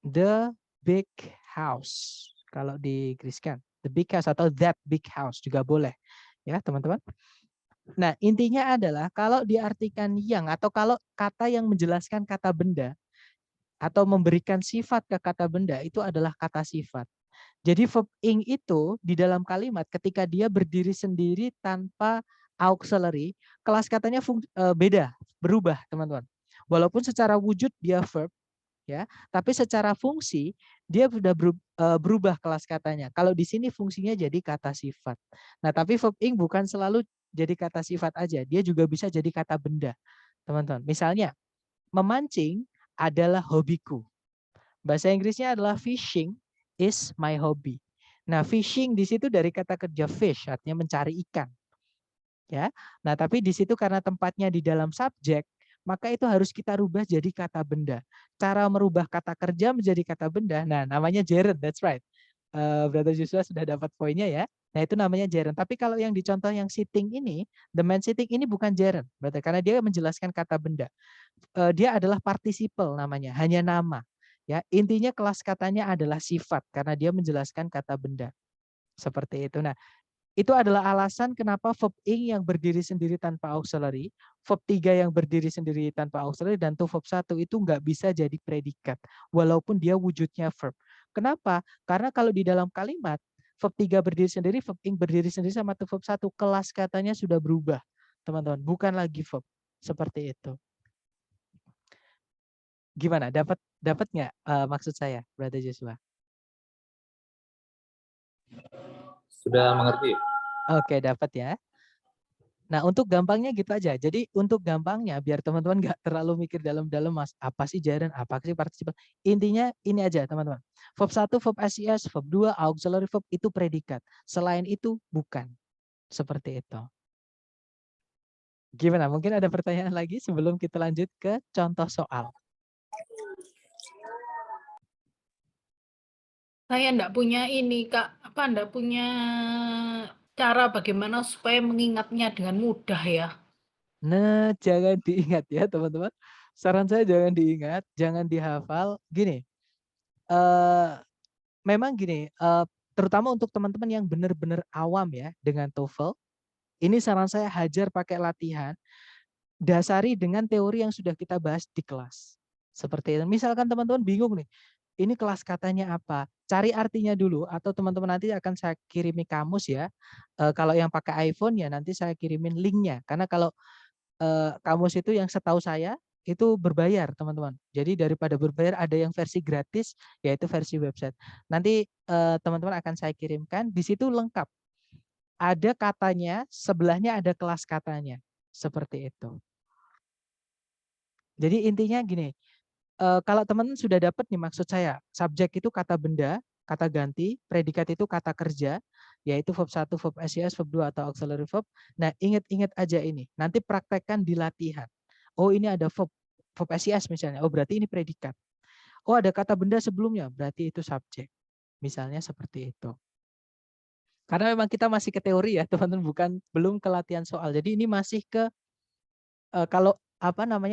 The big house. Kalau diinggriskan, the big house atau that big house juga boleh. Ya, teman-teman. Nah, intinya adalah kalau diartikan yang atau kalau kata yang menjelaskan kata benda atau memberikan sifat ke kata benda itu adalah kata sifat. Jadi verb ing itu di dalam kalimat ketika dia berdiri sendiri tanpa auxiliary, kelas katanya beda, berubah, teman-teman. Walaupun secara wujud dia verb, ya. Tapi secara fungsi dia sudah berubah kelas katanya. Kalau di sini fungsinya jadi kata sifat. Nah, tapi verb ing bukan selalu jadi kata sifat aja, dia juga bisa jadi kata benda, teman-teman. Misalnya, memancing adalah hobiku. Bahasa Inggrisnya adalah fishing is my hobby. Nah, fishing di situ dari kata kerja fish, artinya mencari ikan. Ya. Nah, tapi di situ karena tempatnya di dalam subjek, maka itu harus kita rubah jadi kata benda. Cara merubah kata kerja menjadi kata benda, nah namanya gerund, that's right. Brother Joshua sudah dapat poinnya ya. Nah, itu namanya gerund. Tapi kalau yang di contoh yang sitting ini, the man sitting ini bukan gerund, berarti karena dia menjelaskan kata benda. Dia adalah participle namanya, hanya nama. Ya, intinya kelas katanya adalah sifat karena dia menjelaskan kata benda. Seperti itu. Nah, itu adalah alasan kenapa verb ing yang berdiri sendiri tanpa auxiliary, verb 3 yang berdiri sendiri tanpa auxiliary, dan to verb 1 itu nggak bisa jadi predikat, walaupun dia wujudnya verb. Kenapa? Karena kalau di dalam kalimat, verb 3 berdiri sendiri, verb ing berdiri sendiri sama to verb 1, kelas katanya sudah berubah, teman-teman. Bukan lagi verb. Seperti itu. Gimana? Dapat nggak maksud saya, Brother Joshua? Sudah mengerti? Oke, dapat ya. Nah, untuk gampangnya gitu aja. Jadi untuk gampangnya biar teman-teman nggak terlalu mikir dalam-dalam, Mas, apa sih gerund, apa sih participle. Intinya ini aja, teman-teman. Verb 1, verb SIS, verb 2, auxiliary verb itu predikat. Selain itu bukan. Seperti itu. Gimana? Mungkin ada pertanyaan lagi sebelum kita lanjut ke contoh soal. Saya enggak punya ini, Kak, enggak punya cara bagaimana supaya mengingatnya dengan mudah ya. Nah, jangan diingat ya, teman-teman. Saran saya jangan diingat, jangan dihafal. Gini, memang gini, terutama untuk teman-teman yang benar-benar awam ya dengan TOEFL, ini saran saya hajar pakai latihan, dasari dengan teori yang sudah kita bahas di kelas. Seperti itu. Misalkan teman-teman bingung nih, ini kelas katanya apa? Cari artinya dulu, atau teman-teman nanti akan saya kirimi kamus ya. Kalau yang pakai iPhone ya nanti saya kirimin linknya. Karena kalau kamus itu yang setahu saya itu berbayar, teman-teman. Jadi daripada berbayar ada yang versi gratis, yaitu versi website. Nanti teman-teman akan saya kirimkan. Di situ lengkap. Ada katanya, sebelahnya ada kelas katanya. Seperti itu. Jadi intinya gini, kalau teman-teman sudah dapat nih maksud saya, subjek itu kata benda, kata ganti, predikat itu kata kerja, yaitu verb 1, verb SIS, verb 2 atau auxiliary verb. Nah, ingat-ingat aja ini. Nanti praktekkan di latihan. Oh, ini ada verb SIS misalnya. Oh, berarti ini predikat. Oh, ada kata benda sebelumnya, berarti itu subjek. Misalnya seperti itu. Karena memang kita masih ke teori ya, teman-teman, belum ke latihan soal. Jadi ini masih ke kalau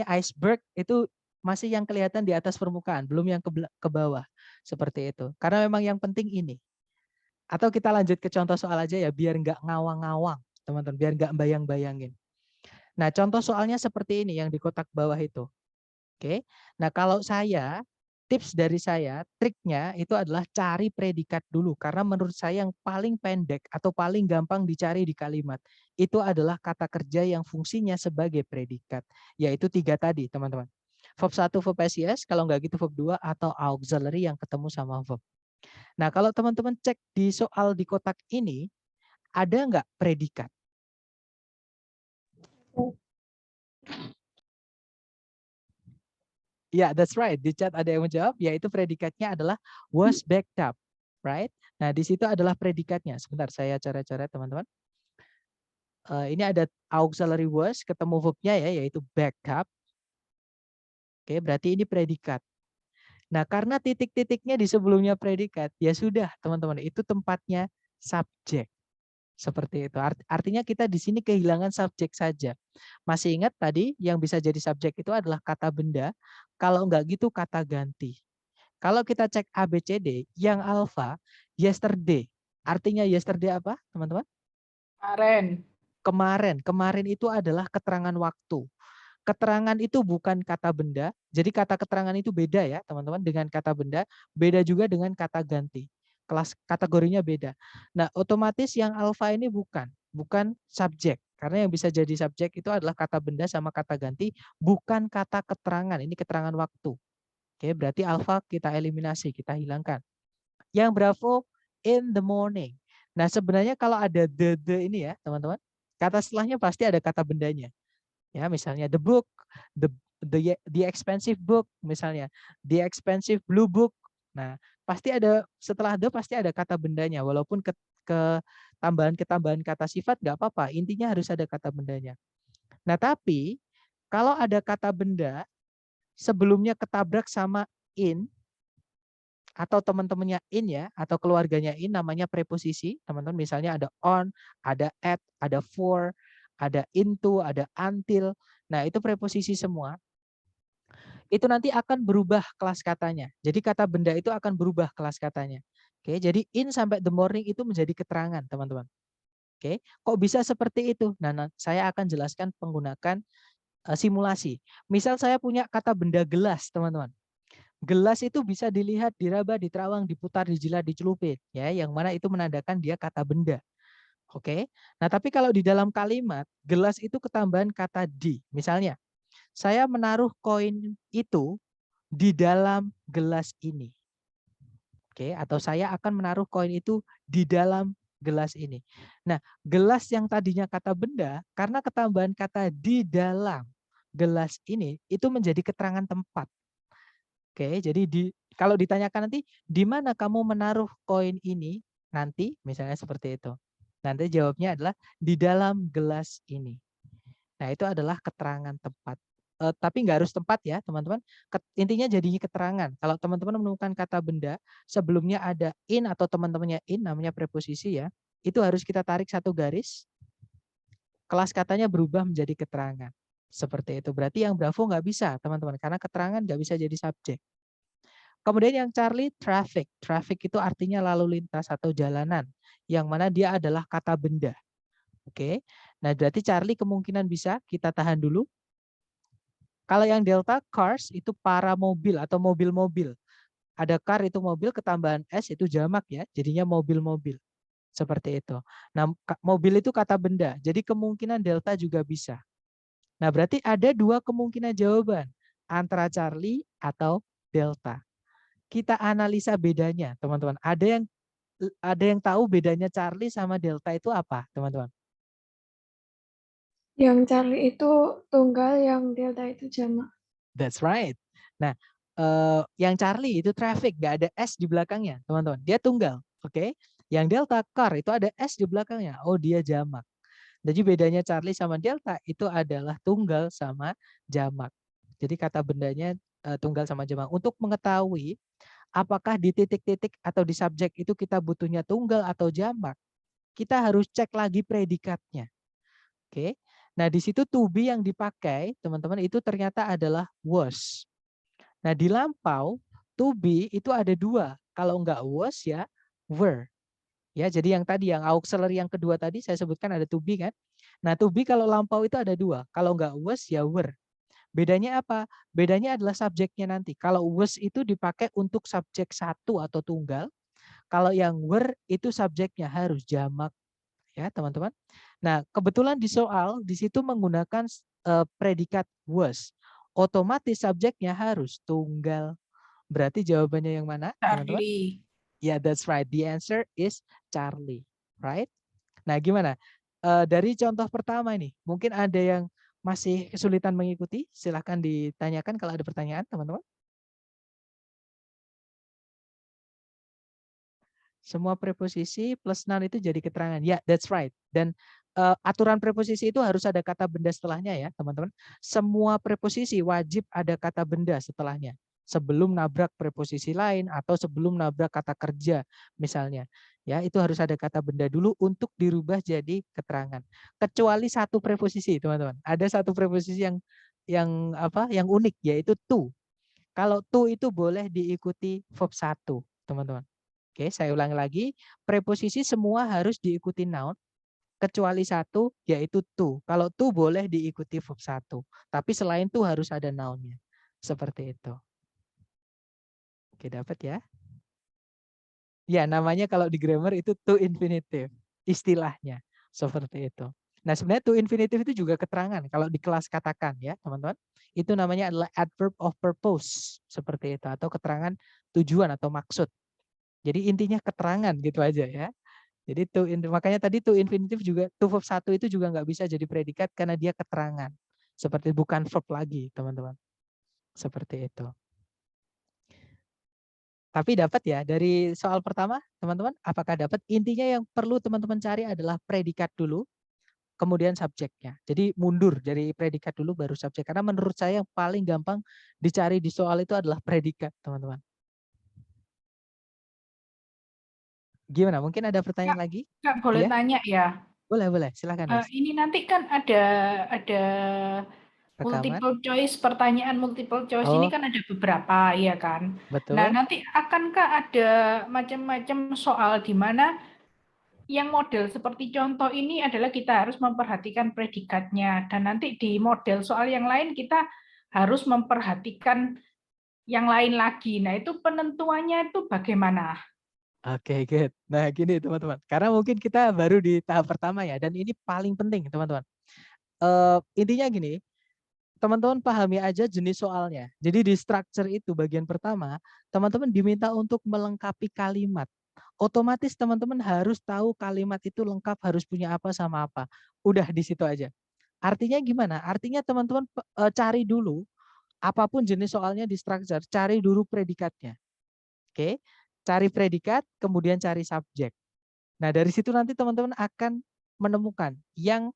iceberg itu masih yang kelihatan di atas permukaan, belum yang ke bawah. Seperti itu. Karena memang yang penting ini. Atau kita lanjut ke contoh soal aja ya, biar nggak ngawang-ngawang, teman-teman, biar nggak bayang-bayangin. Nah, contoh soalnya seperti ini yang di kotak bawah itu. Oke. Nah, kalau tips dari saya, triknya itu adalah cari predikat dulu. Karena menurut saya yang paling pendek atau paling gampang dicari di kalimat, itu adalah kata kerja yang fungsinya sebagai predikat. Yaitu 3 tadi, teman-teman. Verb 1, verb SIS, kalau nggak gitu verb 2, atau auxiliary yang ketemu sama verb. Nah, kalau teman-teman cek di soal di kotak ini, ada nggak predikat? Ya, that's right. Di chat ada yang menjawab, yaitu predikatnya adalah was backed up, right? Nah, di situ adalah predikatnya. Sebentar, saya coret-coret, teman-teman. Ini ada auxiliary was, ketemu verbnya ya, yaitu backed up. Oke, berarti ini predikat. Nah, karena titik-titiknya di sebelumnya predikat, ya sudah, teman-teman, itu tempatnya subjek. Seperti itu. Artinya kita di sini kehilangan subjek saja. Masih ingat tadi yang bisa jadi subjek itu adalah kata benda. Kalau enggak gitu kata ganti. Kalau kita cek ABCD, yang alfa, yesterday. Artinya yesterday apa, teman-teman? Kemarin. Kemarin itu adalah keterangan waktu. Keterangan itu bukan kata benda. Jadi kata keterangan itu beda ya, teman-teman, dengan kata benda. Beda juga dengan kata ganti. Kelas kategorinya beda. Nah, otomatis yang alfa ini bukan subjek. Karena yang bisa jadi subjek itu adalah kata benda sama kata ganti, bukan kata keterangan. Ini keterangan waktu. Oke, berarti alpha kita eliminasi, kita hilangkan. Yang Bravo in the morning. Nah, sebenarnya kalau ada the ini ya, teman-teman, kata setelahnya pasti ada kata bendanya. Ya, misalnya the book, the expensive book, misalnya the expensive blue book. Nah, pasti ada setelah the pasti ada kata bendanya, walaupun ke tambahan kata sifat nggak apa-apa, intinya harus ada kata bendanya. Nah, tapi kalau ada kata benda sebelumnya ketabrak sama in atau teman-temannya in ya, atau keluarganya in, namanya preposisi, teman-teman. Misalnya ada on, ada at, ada for, ada into, ada until. Nah, itu preposisi semua. Itu nanti akan berubah kelas katanya. Jadi kata benda itu akan berubah kelas katanya. Oke, jadi in sampai the morning itu menjadi keterangan, teman-teman. Oke, kok bisa seperti itu? Nah, saya akan jelaskan menggunakan simulasi. Misal saya punya kata benda gelas, teman-teman. Gelas itu bisa dilihat, diraba, diterawang, diputar, dijilat, dicelupin, ya, yang mana itu menandakan dia kata benda. Oke. Nah, tapi kalau di dalam kalimat gelas itu ketambahan kata di. Misalnya, saya menaruh koin itu di dalam gelas ini. Oke, atau saya akan menaruh koin itu di dalam gelas ini. Nah, gelas yang tadinya kata benda karena ketambahan kata di dalam gelas ini itu menjadi keterangan tempat. Oke, jadi kalau ditanyakan nanti di mana kamu menaruh koin ini nanti, misalnya seperti itu. Nanti jawabnya adalah di dalam gelas ini. Nah, itu adalah keterangan tempat. Tapi nggak harus tempat ya, teman-teman. Intinya jadinya keterangan. Kalau teman-teman menemukan kata benda, sebelumnya ada in atau teman-temannya in, namanya preposisi ya, itu harus kita tarik satu garis. Kelas katanya berubah menjadi keterangan. Seperti itu. Berarti yang Bravo nggak bisa, teman-teman. Karena keterangan nggak bisa jadi subjek. Kemudian yang Charlie, traffic. Traffic itu artinya lalu lintas atau jalanan. Yang mana dia adalah kata benda. Oke. Nah, berarti Charlie kemungkinan bisa. Kita tahan dulu. Kalau yang Delta, cars itu para mobil atau mobil-mobil. Ada car itu mobil, ketambahan S itu jamak ya. Jadinya mobil-mobil. Seperti itu. Nah, mobil itu kata benda. Jadi kemungkinan Delta juga bisa. Nah, berarti ada dua kemungkinan jawaban. Antara Charlie atau Delta. Kita analisa bedanya, teman-teman. Ada yang tahu bedanya Charlie sama Delta itu apa, teman-teman? Yang Charlie itu tunggal, yang Delta itu jamak. That's right. Nah, yang Charlie itu traffic, nggak ada S di belakangnya, teman-teman. Dia tunggal, oke? Yang Delta car itu ada S di belakangnya. Oh, dia jamak. Jadi bedanya Charlie sama Delta itu adalah tunggal sama jamak. Jadi kata bendanya tunggal sama jamak. Untuk mengetahui apakah di titik-titik atau di subjek itu kita butuhnya tunggal atau jamak, kita harus cek lagi predikatnya. Oke. Nah, di situ to be yang dipakai, teman-teman, itu ternyata adalah was. Nah, di lampau, to be itu ada dua. Kalau enggak was ya were. Ya, jadi yang tadi, yang auxiliary yang kedua tadi saya sebutkan ada to be kan. Nah, to be kalau lampau itu ada dua. Kalau enggak was ya were. Bedanya apa? Bedanya adalah subjeknya nanti. Kalau was itu dipakai untuk subjek satu atau tunggal. Kalau yang were itu subjeknya harus jamak. Ya, teman-teman. Nah, kebetulan di soal di situ menggunakan predikat was. Otomatis subjeknya harus tunggal. Berarti jawabannya yang mana, teman-teman? Charlie. Ya, yeah, that's right. The answer is Charlie. Right? Nah, gimana? Dari contoh pertama ini, mungkin ada yang masih kesulitan mengikuti, silahkan ditanyakan kalau ada pertanyaan, teman-teman. Semua preposisi plus noun itu jadi keterangan. Ya, that's right. Dan aturan preposisi itu harus ada kata benda setelahnya ya, teman-teman. Semua preposisi wajib ada kata benda setelahnya. Sebelum nabrak preposisi lain atau sebelum nabrak kata kerja misalnya. Ya, itu harus ada kata benda dulu untuk dirubah jadi keterangan. Kecuali satu preposisi, teman-teman. Ada satu preposisi yang unik yaitu to. Kalau to itu boleh diikuti verb 1, teman-teman. Oke, saya ulangi lagi. Preposisi semua harus diikuti noun, kecuali satu, yaitu to. Kalau to boleh diikuti verb 1. Tapi selain to harus ada nounnya. Seperti itu. Oke, dapat ya? Ya, namanya kalau di grammar itu to infinitive. Istilahnya. Seperti itu. Nah, sebenarnya to infinitive itu juga keterangan. Kalau di kelas katakan ya, teman-teman. Itu namanya adalah adverb of purpose. Seperti itu. Atau keterangan tujuan atau maksud. Jadi intinya keterangan gitu aja ya. Jadi makanya tadi to infinitive juga, to verb 1 itu juga nggak bisa jadi predikat karena dia keterangan. Seperti bukan verb lagi, teman-teman. Seperti itu. Tapi dapat ya dari soal pertama, teman-teman, apakah dapat? Intinya yang perlu teman-teman cari adalah predikat dulu, kemudian subjeknya. Jadi mundur dari predikat dulu baru subjek. Karena menurut saya yang paling gampang dicari di soal itu adalah predikat, teman-teman. Gimana? Mungkin ada pertanyaan lagi? Kak, boleh Iya? tanya ya? Boleh. Silakan, Mas. Ini nanti kan ada Rekaman. multiple choice, pertanyaan multiple choice ini Oh, kan ada beberapa, iya kan? Nah, betul. nanti akankah ada macam-macam soal di mana yang model seperti contoh ini adalah kita harus memperhatikan predikatnya, dan nanti di model soal yang lain kita harus memperhatikan yang lain lagi. Nah, itu penentuannya itu bagaimana? Oke, good. Nah, gini teman-teman. Karena mungkin kita baru di tahap pertama ya, dan ini paling penting, teman-teman. Intinya gini, teman-teman pahami aja jenis soalnya. Jadi di structure itu bagian pertama, teman-teman diminta untuk melengkapi kalimat. Otomatis teman-teman harus tahu kalimat itu lengkap harus punya apa sama apa. Udah di situ aja. Artinya gimana? Artinya teman-teman cari dulu apapun jenis soalnya di structure, cari dulu predikatnya. Oke? Cari predikat, kemudian cari subjek. Nah, dari situ nanti teman-teman akan menemukan yang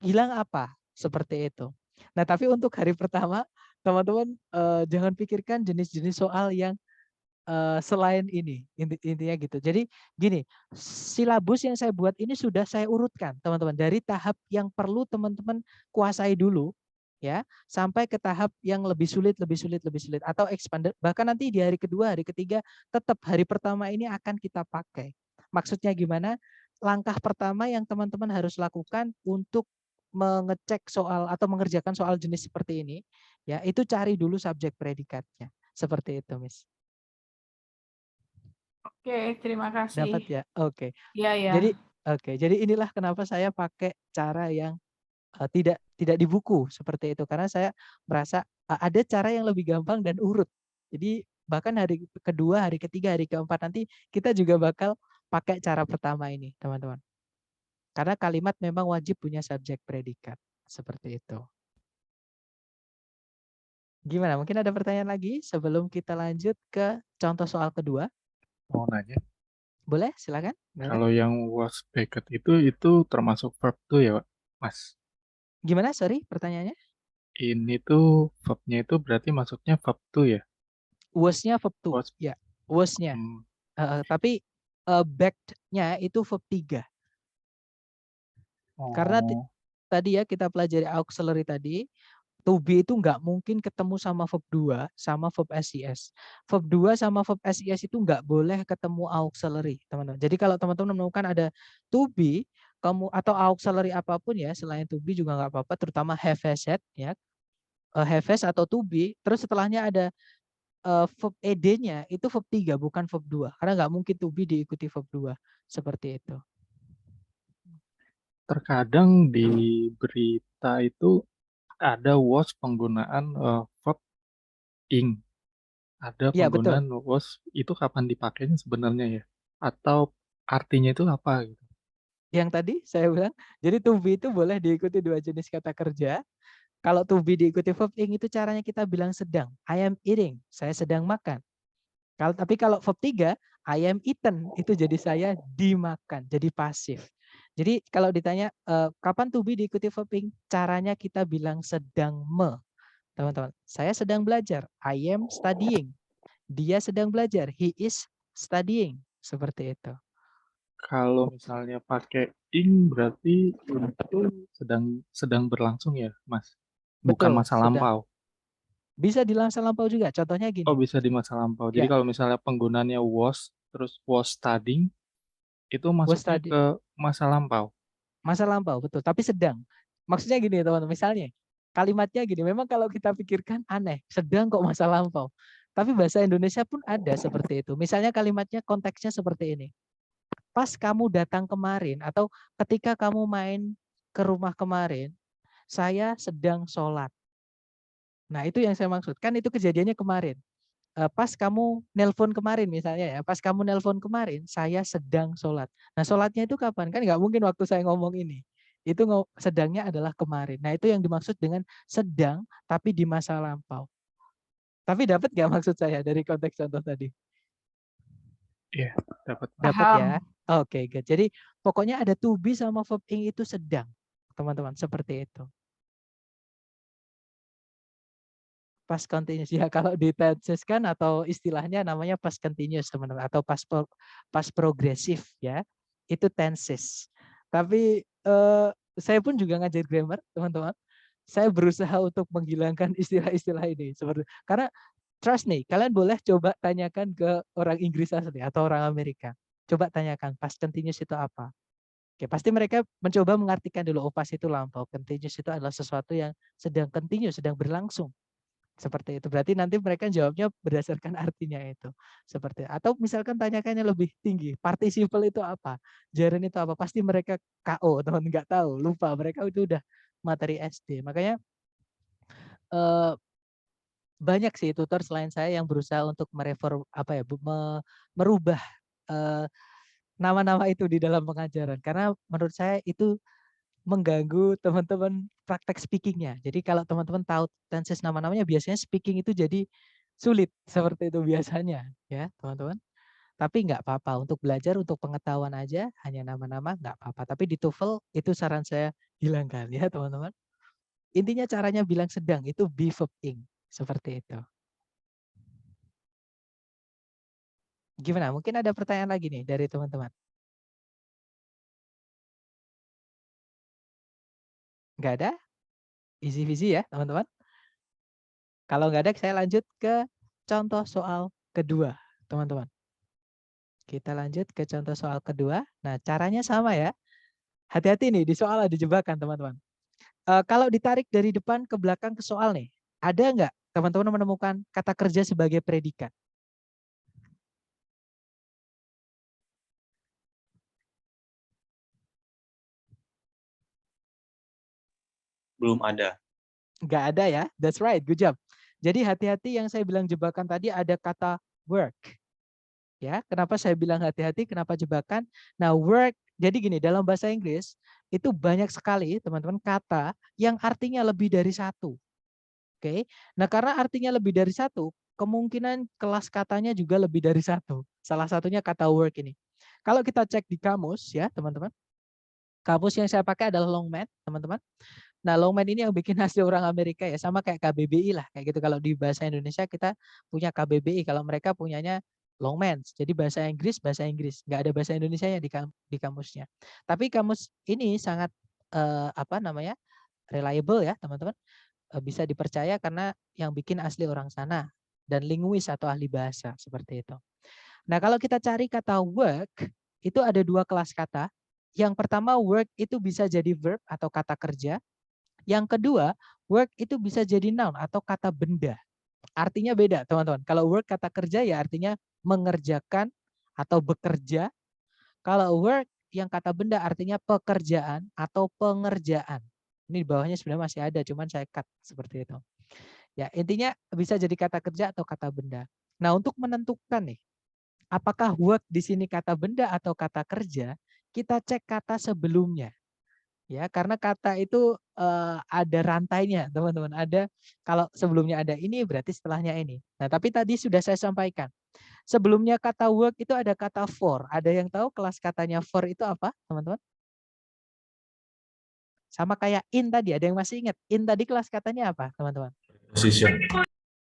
hilang apa, seperti itu. Nah, tapi untuk hari pertama, teman-teman jangan pikirkan jenis-jenis soal yang selain ini, intinya gitu. Jadi gini, silabus yang saya buat ini sudah saya urutkan, teman-teman, dari tahap yang perlu teman-teman kuasai dulu, ya, sampai ke tahap yang lebih sulit, atau expanded. Bahkan nanti di hari kedua, hari ketiga, tetap hari pertama ini akan kita pakai. Maksudnya gimana? Langkah pertama yang teman-teman harus lakukan untuk mengecek soal atau mengerjakan soal jenis seperti ini, ya, itu cari dulu subjek predikatnya. Seperti itu, Miss. Oke, terima Dapat kasih. ya? Oke. Iya, ya. Jadi inilah kenapa saya pakai cara yang tidak di buku seperti itu, karena saya merasa ada cara yang lebih gampang dan urut. Jadi bahkan hari kedua, hari ketiga, hari keempat nanti kita juga bakal pakai cara pertama ini, teman-teman. Karena kalimat memang wajib punya subjek predikat, seperti itu. Gimana? Mungkin ada pertanyaan lagi sebelum kita lanjut ke contoh soal kedua? Mau nanya, Boleh, silakan. Boleh. kalau yang was Beckett itu termasuk verb tuh ya, Mas? Gimana? Sorry, pertanyaannya? Ini tuh verbnya itu berarti masuknya verb tuh ya? Was-nya verb to, Was, ya. Was-nya. Tapi backed-nya itu verb 3. Karena oh, tadi ya kita pelajari auxiliary tadi, to be itu nggak mungkin ketemu sama verb 2 sama verb SIS. Verb 2 sama verb SIS itu nggak boleh ketemu auxiliary, teman-teman. Jadi kalau teman-teman menemukan ada to be kamu atau auxiliary apapun ya selain to be juga nggak apa-apa, terutama have has had ya. Have has atau to be, terus setelahnya ada verb ed-nya itu verb 3 bukan verb 2. Karena nggak mungkin to be diikuti verb 2. Seperti itu. terkadang di berita itu ada was penggunaan verb ing. Ada Iya, betul. penggunaan was itu kapan dipakainya sebenarnya ya? Atau artinya itu apa gitu? Yang tadi saya bilang, jadi to be itu boleh diikuti 2 jenis kata kerja. Kalau to be diikuti verb ing itu caranya kita bilang sedang. I am eating, saya sedang makan. Tapi kalau verb 3, I am eaten, itu jadi saya dimakan, jadi pasif. Jadi kalau ditanya kapan to be diikuti verb ing, caranya kita bilang sedang teman-teman. Saya sedang belajar, I am studying. Dia sedang belajar, he is studying. Seperti itu. Kalau misalnya pakai ing berarti itu sedang berlangsung ya, Mas? Bukan Betul, masa sedang. lampau. Bisa di masa lampau juga. Contohnya gini. Oh, bisa di masa lampau. Jadi Ya, kalau misalnya penggunaannya was, terus was studying, itu was masuknya tadi ke masa lampau. masa lampau, betul. Tapi sedang. Maksudnya gini, teman-teman. Misalnya kalimatnya gini. Memang kalau kita pikirkan aneh, sedang kok masa lampau. Tapi bahasa Indonesia pun ada seperti itu. Misalnya kalimatnya konteksnya seperti ini. pas kamu datang kemarin atau ketika kamu main ke rumah kemarin, saya sedang sholat. Nah, itu yang saya maksud. Kan itu kejadiannya kemarin. Pas kamu nelpon kemarin misalnya ya, pas kamu nelpon kemarin, saya sedang sholat. Nah, sholatnya itu kapan? Kan nggak mungkin waktu saya ngomong ini. Itu sedangnya adalah kemarin. Nah, itu yang dimaksud dengan sedang, tapi di masa lampau. Tapi dapat nggak maksud saya dari konteks contoh tadi? Iya, dapat. Dapat ya? Oke, good. Jadi pokoknya ada to be sama verb ing itu sedang, teman-teman. Seperti itu. Past continuous ya, kalau di tenses kan atau istilahnya namanya past continuous teman-teman, atau past progresif ya, itu tenses. Tapi saya pun juga ngajar grammar teman-teman. Saya berusaha untuk menghilangkan istilah-istilah ini seperti karena trust nih, kalian boleh coba tanyakan ke orang Inggris asli atau orang Amerika. Coba tanyakan past continuous itu apa. Oke, pasti mereka mencoba mengartikan dulu, oh past itu lampau, continuous itu adalah sesuatu yang sedang continuous, sedang berlangsung. Seperti itu. Berarti nanti mereka jawabnya berdasarkan artinya itu. Seperti itu. Atau misalkan tanyakannya lebih tinggi, participle itu apa? Gerund itu apa? Pasti mereka KO, teman nggak tahu, lupa. Mereka itu udah materi SD. Makanya banyak sih tutor selain saya yang berusaha untuk merubah nama-nama itu di dalam pengajaran. Karena menurut saya itu mengganggu teman-teman praktek speakingnya. Jadi kalau teman-teman tahu tenses nama-namanya, biasanya speaking itu jadi sulit seperti itu biasanya, ya teman-teman. Tapi nggak apa-apa untuk belajar, untuk pengetahuan aja, hanya nama-nama nggak apa-apa. Tapi di TOEFL itu saran saya hilangkan ya teman-teman. Intinya caranya bilang sedang itu be verb ing seperti itu. Gimana? Mungkin ada pertanyaan lagi nih dari teman-teman. Nggak ada? Easy-easy ya teman-teman. Kalau nggak ada, saya lanjut ke contoh soal kedua, teman-teman. Kita lanjut ke contoh soal kedua. Nah, caranya sama ya. Hati-hati nih, di soal ada jebakan, teman-teman. Kalau ditarik dari depan ke belakang ke soal nih, ada nggak teman-teman menemukan kata kerja sebagai predikat? Belum ada. Nggak ada ya, that's right, good job. Jadi hati-hati yang saya bilang jebakan tadi ada kata work. Ya, kenapa saya bilang hati-hati, kenapa jebakan? Nah, work, jadi gini, dalam bahasa Inggris itu banyak sekali teman-teman kata yang artinya lebih dari satu. Oke, nah karena artinya lebih dari satu, kemungkinan kelas katanya juga lebih dari satu. Salah satunya kata work ini. Kalau kita cek di kamus ya teman-teman, kamus yang saya pakai adalah Longman, teman-teman. Nah, Longman ini yang bikin hasil orang Amerika ya, sama kayak KBBI lah, kayak gitu. Kalau di bahasa Indonesia kita punya KBBI, kalau mereka punyanya Longman. Jadi bahasa Inggris, nggak ada bahasa Indonesianya di kamusnya. Tapi kamus ini sangat reliable ya, teman-teman. Bisa dipercaya karena yang bikin asli orang sana dan linguis atau ahli bahasa seperti itu. Nah, kalau kita cari kata work, itu ada dua kelas kata. Yang pertama work itu bisa jadi verb atau kata kerja. Yang kedua, work itu bisa jadi noun atau kata benda. Artinya beda, teman-teman. Kalau work kata kerja ya artinya mengerjakan atau bekerja. Kalau work yang kata benda artinya pekerjaan atau pengerjaan. Ini di bawahnya sebenarnya masih ada, cuman saya cut seperti itu. Ya, intinya bisa jadi kata kerja atau kata benda. Nah, untuk menentukan nih, apakah work di sini kata benda atau kata kerja, kita cek kata sebelumnya. Ya, karena kata itu ada rantainya, teman-teman. Ada kalau sebelumnya ada ini berarti setelahnya ini. Nah, tapi tadi sudah saya sampaikan. Sebelumnya kata work itu ada kata for. Ada yang tahu kelas katanya for itu apa, teman-teman? Sama kayak in tadi, ada yang masih ingat? In tadi kelas katanya apa, teman-teman? Position.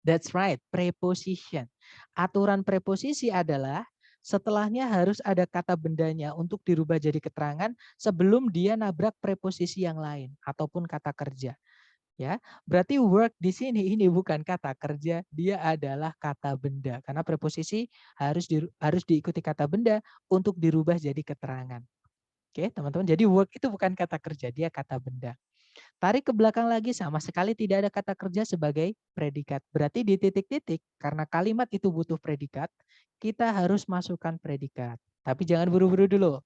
That's right, preposition. Aturan preposisi adalah setelahnya harus ada kata bendanya untuk dirubah jadi keterangan sebelum dia nabrak preposisi yang lain ataupun kata kerja. Ya, berarti work di sini ini bukan kata kerja, dia adalah kata benda karena preposisi harus diikuti kata benda untuk dirubah jadi keterangan. Oke, teman-teman. Jadi work itu bukan kata kerja, dia kata benda. Tarik ke belakang lagi sama sekali tidak ada kata kerja sebagai predikat. Berarti di titik-titik karena kalimat itu butuh predikat, kita harus masukkan predikat. Tapi jangan buru-buru dulu.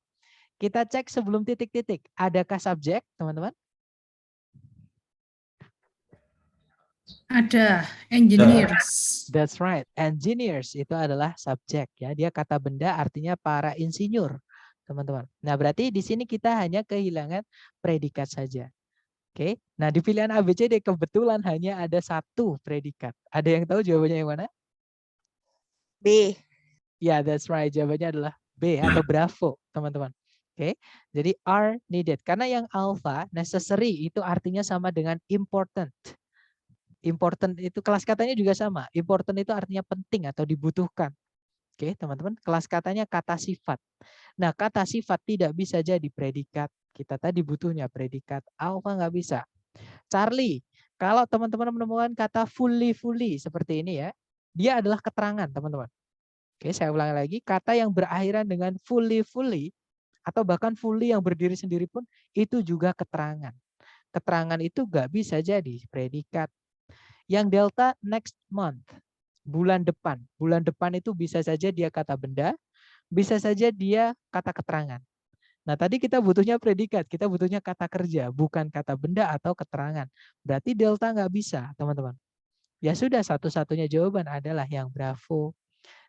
Kita cek sebelum titik-titik. Adakah subjek, teman-teman? Ada engineers. That's right. Engineers itu adalah subjek ya. Dia kata benda artinya para insinyur, teman-teman. Nah, berarti di sini kita hanya kehilangan predikat saja. Oke. Nah, di pilihan ABCD kebetulan hanya ada satu predikat. Ada yang tahu jawabannya yang mana? B. Ya, that's right. Jawabannya adalah B atau Bravo, teman-teman. Oke. Jadi are needed. Karena yang alpha necessary itu artinya sama dengan important. Important itu kelas katanya juga sama. Important itu artinya penting atau dibutuhkan. Oke, teman-teman. Kelas katanya kata sifat. Nah, kata sifat tidak bisa jadi predikat. Kita tadi butuhnya predikat. Alpha nggak bisa. Charlie, kalau teman-teman menemukan kata fully seperti ini ya, dia adalah keterangan, teman-teman. Oke, saya ulangi lagi. Kata yang berakhiran dengan fully atau bahkan fully yang berdiri sendiri pun itu juga keterangan. Keterangan itu nggak bisa jadi predikat. Yang delta next month, bulan depan. Bulan depan itu bisa saja dia kata benda, bisa saja dia kata keterangan. Nah, tadi kita butuhnya predikat, kita butuhnya kata kerja, bukan kata benda atau keterangan. Berarti delta nggak bisa, teman-teman. Ya sudah, satu-satunya jawaban adalah yang Bravo.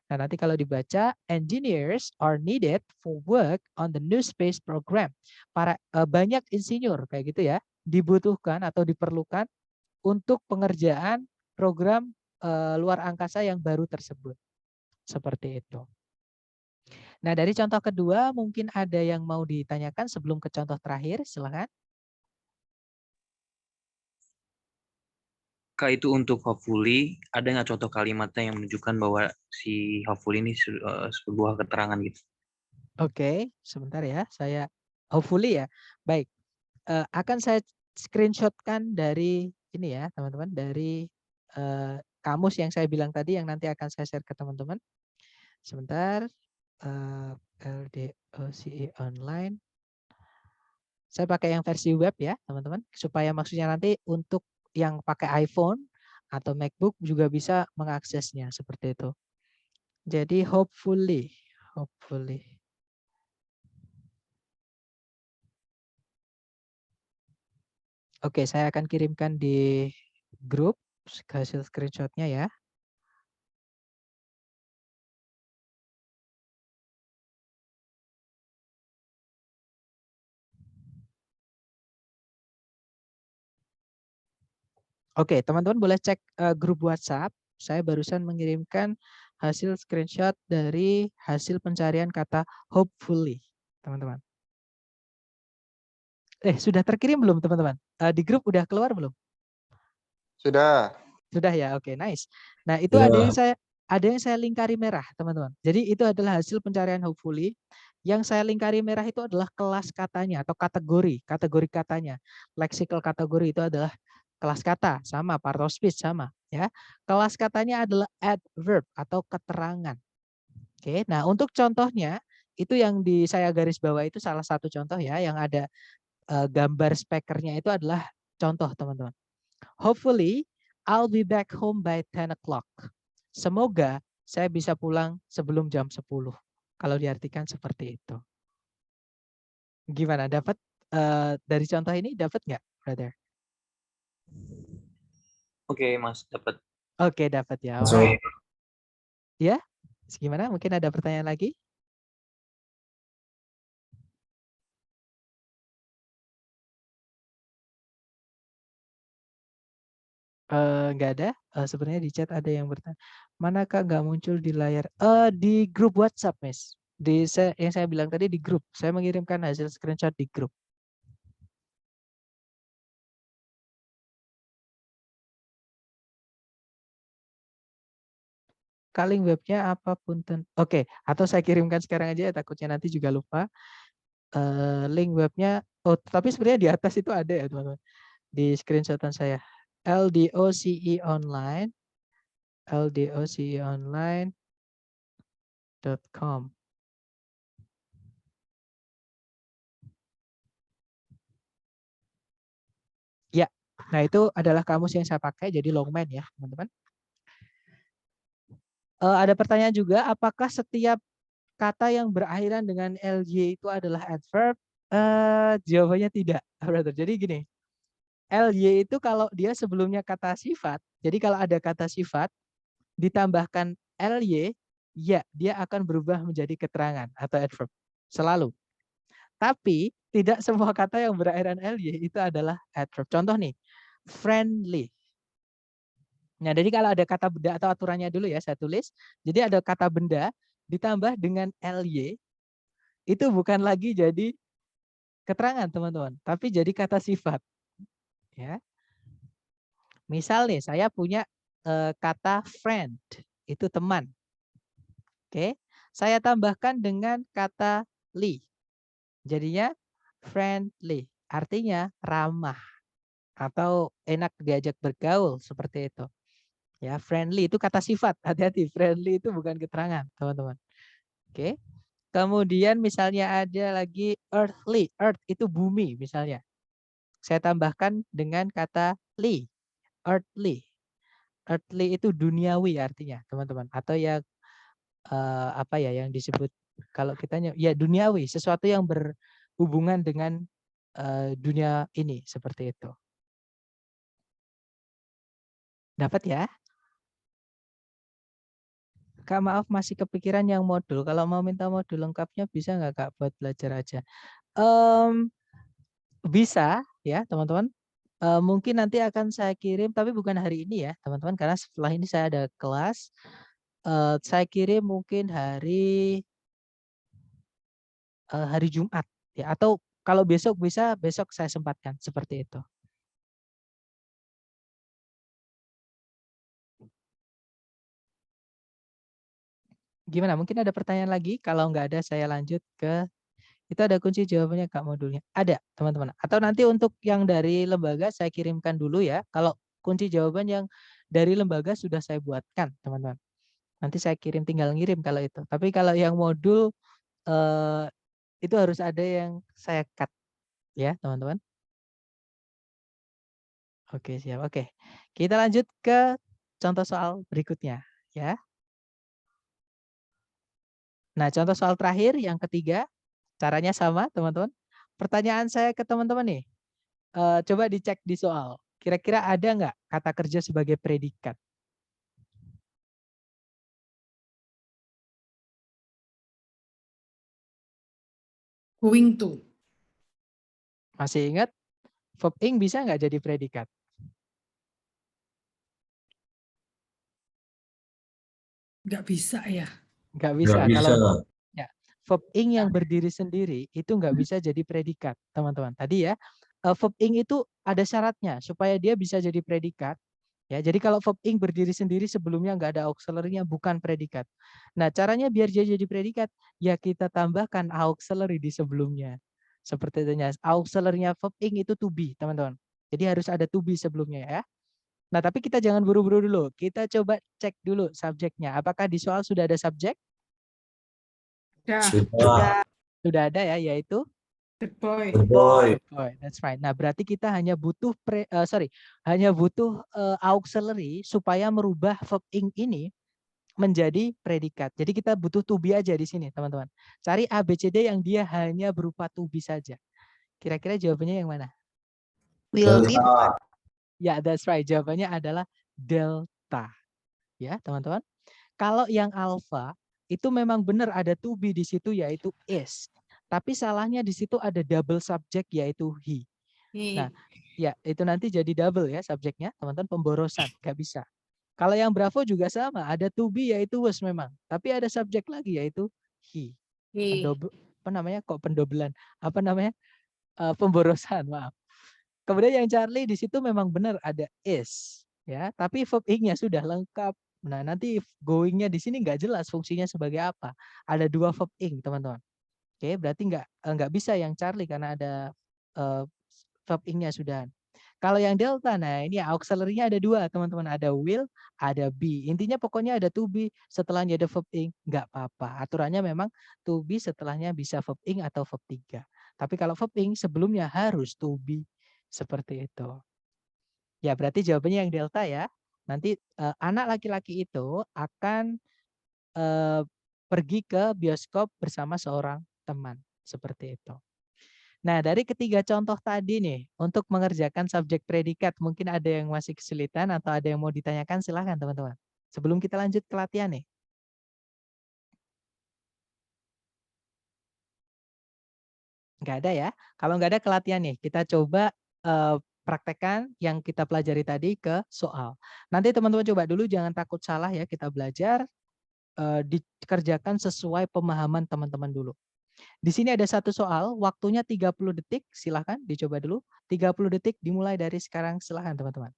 Nah, nanti kalau dibaca, engineers are needed for work on the new space program. Banyak insinyur kayak gitu ya, dibutuhkan atau diperlukan untuk pengerjaan program luar angkasa yang baru tersebut. Seperti itu. Nah, dari contoh kedua mungkin ada yang mau ditanyakan sebelum ke contoh terakhir, silakan. Kak, itu untuk hopefully, ada nggak contoh kalimatnya yang menunjukkan bahwa si hopefully ini sebuah keterangan gitu? Oke, sebentar ya, saya hopefully ya. Baik, akan saya screenshotkan dari ini ya, teman-teman, dari kamus yang saya bilang tadi yang nanti akan saya share ke teman-teman. Sebentar, LDOCE online. Saya pakai yang versi web ya, teman-teman, supaya maksudnya nanti untuk yang pakai iPhone atau MacBook juga bisa mengaksesnya seperti itu. Jadi hopefully. Oke, saya akan kirimkan di grup hasil screenshotnya ya. Oke, teman-teman boleh cek grup WhatsApp. Saya barusan mengirimkan hasil screenshot dari hasil pencarian kata hopefully, teman-teman. Sudah terkirim belum, teman-teman? Di grup udah keluar belum? Sudah. Sudah ya, oke, nice. Nah, itu ada yang saya lingkari merah, teman-teman. Jadi itu adalah hasil pencarian hopefully. Yang saya lingkari merah itu adalah kelas katanya atau kategori katanya. Lexical kategori itu adalah kelas kata, sama, part of speech sama, ya. Kelas katanya adalah adverb atau keterangan. Oke, nah untuk contohnya itu yang saya garis bawah itu salah satu contoh ya, yang ada gambar speakernya itu adalah contoh, teman-teman. Hopefully, I'll be back home by 10 o'clock. Semoga saya bisa pulang sebelum jam 10. Kalau diartikan seperti itu. Gimana? Dapat dari contoh ini dapat nggak, brother? Oke, Mas, dapat. Oke, dapat ya. Ya, gimana? Mungkin ada pertanyaan lagi? Nggak ada. Sebenarnya di chat ada yang bertanya, manakah nggak muncul di layar? Di grup WhatsApp, Miss. Yang saya bilang tadi di grup. Saya mengirimkan hasil screenshot di grup. Link webnya apapun. Oke, atau saya kirimkan sekarang aja, takutnya nanti juga lupa. Link webnya, tapi sebenarnya di atas itu ada ya, teman-teman. Di screenshotan saya. LDOCE online. LDOCEonline.com. Nah, itu adalah kamus yang saya pakai, jadi Longman ya, teman-teman. Ada pertanyaan juga, apakah setiap kata yang berakhiran dengan ly itu adalah adverb? Jawabannya tidak, brother. Jadi gini, ly itu kalau dia sebelumnya kata sifat, jadi kalau ada kata sifat ditambahkan ly, ya dia akan berubah menjadi keterangan atau adverb. Selalu. Tapi tidak semua kata yang berakhiran ly itu adalah adverb. Contoh nih, friendly. Nah, jadi kalau ada kata benda atau aturannya dulu ya, saya tulis. Jadi ada kata benda ditambah dengan ly, itu bukan lagi jadi keterangan, teman-teman, tapi jadi kata sifat. Ya. Misal nih, saya punya kata friend, itu teman. Oke, saya tambahkan dengan kata ly. Jadinya friendly, artinya ramah atau enak diajak bergaul, seperti itu. Ya, friendly itu kata sifat. Hati-hati, friendly itu bukan keterangan, teman-teman. Oke. Kemudian misalnya ada lagi earthly. Earth itu bumi misalnya. Saya tambahkan dengan kata ly. Earthly. Earthly itu duniawi artinya, teman-teman. Atau yang apa ya yang disebut kalau kita ya duniawi, sesuatu yang berhubungan dengan dunia ini, seperti itu. Dapat ya? Kak, maaf masih kepikiran yang modul. Kalau mau minta modul lengkapnya bisa nggak Kak buat belajar aja? Bisa ya teman-teman. Mungkin nanti akan saya kirim, tapi bukan hari ini ya teman-teman, karena setelah ini saya ada kelas. Saya kirim mungkin hari Jumat ya, atau kalau besok bisa besok saya sempatkan, seperti itu. Gimana? Mungkin ada pertanyaan lagi? Kalau nggak ada saya lanjut ke itu ada kunci jawabannya Kak modulnya. Ada teman-teman. Atau nanti untuk yang dari lembaga saya kirimkan dulu ya. Kalau kunci jawaban yang dari lembaga sudah saya buatkan teman-teman. Nanti saya kirim, tinggal ngirim kalau itu. Tapi kalau yang modul itu harus ada yang saya cut ya teman-teman. Oke siap. Oke. Kita lanjut ke contoh soal berikutnya ya. Nah, contoh soal terakhir yang ketiga, caranya sama, teman-teman. Pertanyaan saya ke teman-teman nih, coba dicek di soal. Kira-kira ada nggak kata kerja sebagai predikat? Going to. Masih ingat? Verb ing bisa nggak jadi predikat? Nggak bisa ya. Nggak bisa. Nggak bisa. Kalau ya, verb ing yang berdiri sendiri itu nggak bisa jadi predikat, teman-teman. Tadi ya, verb ing itu ada syaratnya supaya dia bisa jadi predikat. Ya, jadi kalau verb ing berdiri sendiri sebelumnya nggak ada auxiliary-nya, bukan predikat. Nah, caranya biar dia jadi predikat, ya kita tambahkan auxiliary di sebelumnya. Seperti itu. Auxiliary-nya verb ing itu to be, teman-teman. Jadi harus ada to be sebelumnya ya. Nah, tapi kita jangan buru-buru dulu. Kita coba cek dulu subjeknya. Apakah di soal sudah ada subjek? Sudah. Sudah ada ya, yaitu The boy. Good boy. boy. That's right. Nah, berarti kita hanya butuh hanya butuh auxiliary supaya merubah verb ing ini menjadi predikat. Jadi kita butuh to be aja di sini, teman-teman. Cari ABCD yang dia hanya berupa to be saja. Kira-kira jawabannya yang mana? Will be bukan. Ya, that's right. Jawabannya adalah delta. Ya, teman-teman. Kalau yang alpha itu memang benar ada to be di situ yaitu is. Tapi salahnya di situ ada double subject yaitu he. Nah, ya itu nanti jadi double ya subjeknya, teman-teman, pemborosan, nggak bisa. Kalau yang Bravo juga sama, ada to be yaitu was memang, tapi ada subjek lagi yaitu he. Apa namanya? Kok pendobelan? Apa namanya? Pemborosan, maaf. Kemudian yang Charlie di situ memang benar ada is, ya, tapi verb ing-nya sudah lengkap. Nah, nanti going-nya di sini nggak jelas fungsinya sebagai apa. Ada 2 verb ing, teman-teman. Oke, berarti nggak bisa yang Charlie karena ada verb ing-nya sudah. Kalau yang delta, nah ini auxiliary-nya ada 2, teman-teman. Ada will, ada be. Intinya pokoknya ada to be, setelahnya ada verb ing, nggak apa-apa. Aturannya memang to be setelahnya bisa verb ing atau verb 3. Tapi kalau verb ing sebelumnya harus to be. Seperti itu. Ya, berarti jawabannya yang delta ya. Nanti anak laki-laki itu akan pergi ke bioskop bersama seorang teman. Seperti itu. Nah, dari ketiga contoh tadi nih, untuk mengerjakan subjek predikat, mungkin ada yang masih kesulitan atau ada yang mau ditanyakan, silahkan teman-teman. Sebelum kita lanjut ke latihan nih. Nggak ada ya? Kalau nggak ada ke latihan nih, kita coba praktekkan yang kita pelajari tadi ke soal. Nanti teman-teman coba dulu, jangan takut salah ya, kita belajar, dikerjakan sesuai pemahaman teman-teman dulu. Di sini ada satu soal, waktunya 30 detik, silahkan dicoba dulu. 30 detik dimulai dari sekarang, silahkan teman-teman.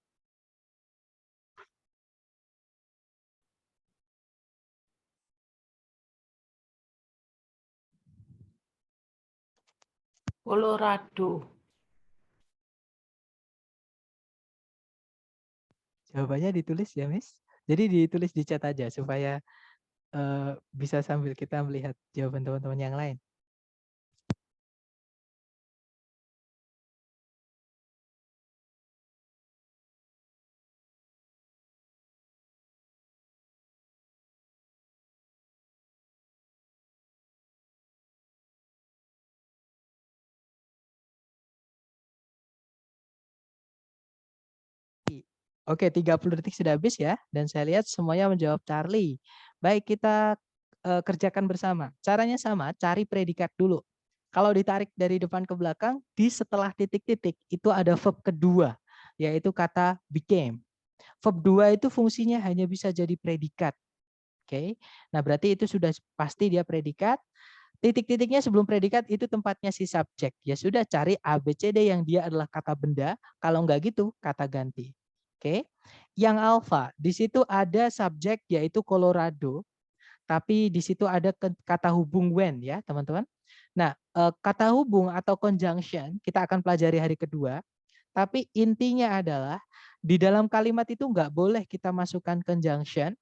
Colorado. Jawabannya ditulis ya, Miss. Jadi ditulis di chat aja supaya bisa sambil kita melihat jawaban teman-teman yang lain. Oke, 30 detik sudah habis ya. Dan saya lihat semuanya menjawab Charlie. Baik, kita kerjakan bersama. Caranya sama, cari predikat dulu. Kalau ditarik dari depan ke belakang, di setelah titik-titik, itu ada verb kedua, yaitu kata became. Verb 2 itu fungsinya hanya bisa jadi predikat. Oke, nah berarti itu sudah pasti dia predikat. Titik-titiknya sebelum predikat itu tempatnya si subjek. Ya sudah, cari ABCD yang dia adalah kata benda. Kalau enggak gitu, kata ganti. Oke, yang alfa di situ ada subjek yaitu Colorado, tapi di situ ada kata hubung when ya teman-teman. Nah, kata hubung atau conjunction kita akan pelajari hari kedua. Tapi intinya adalah di dalam kalimat itu nggak boleh kita masukkan conjunction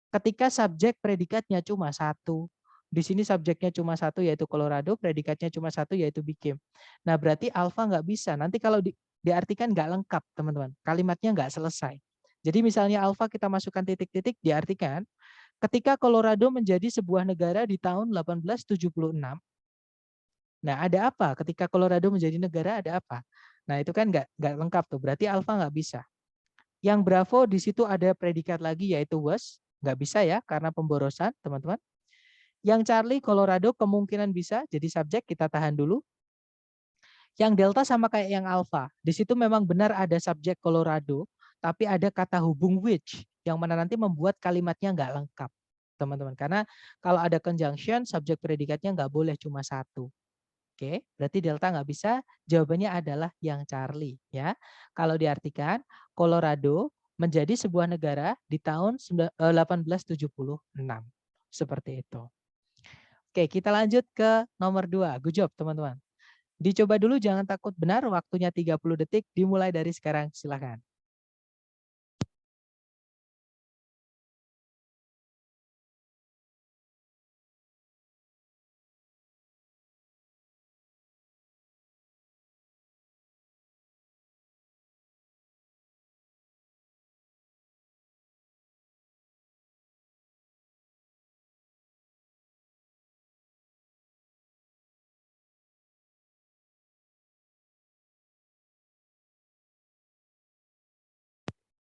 ketika subjek predikatnya cuma satu. Di sini subjeknya cuma satu yaitu Colorado, predikatnya cuma satu yaitu became. Nah berarti alpha nggak bisa. Nanti kalau diartikan nggak lengkap teman-teman. Kalimatnya nggak selesai. Jadi misalnya alpha kita masukkan titik-titik diartikan ketika Colorado menjadi sebuah negara di tahun 1876. Nah ada apa? Ketika Colorado menjadi negara ada apa? Nah itu kan nggak lengkap tuh. Berarti alpha nggak bisa. Yang Bravo di situ ada predikat lagi yaitu was. Nggak bisa ya karena pemborosan teman-teman. Yang Charlie Colorado kemungkinan bisa jadi subjek, kita tahan dulu. Yang Delta sama kayak yang Alpha. Di situ memang benar ada subjek Colorado, tapi ada kata hubung which yang mana nanti membuat kalimatnya nggak lengkap, teman-teman. Karena kalau ada conjunction, subjek predikatnya nggak boleh cuma satu. Oke, berarti Delta nggak bisa. Jawabannya adalah yang Charlie ya. Kalau diartikan Colorado menjadi sebuah negara di tahun 1876. Seperti itu. Oke, kita lanjut ke nomor 2. Good job, teman-teman. Dicoba dulu, jangan takut benar. Waktunya 30 detik, dimulai dari sekarang. Silakan.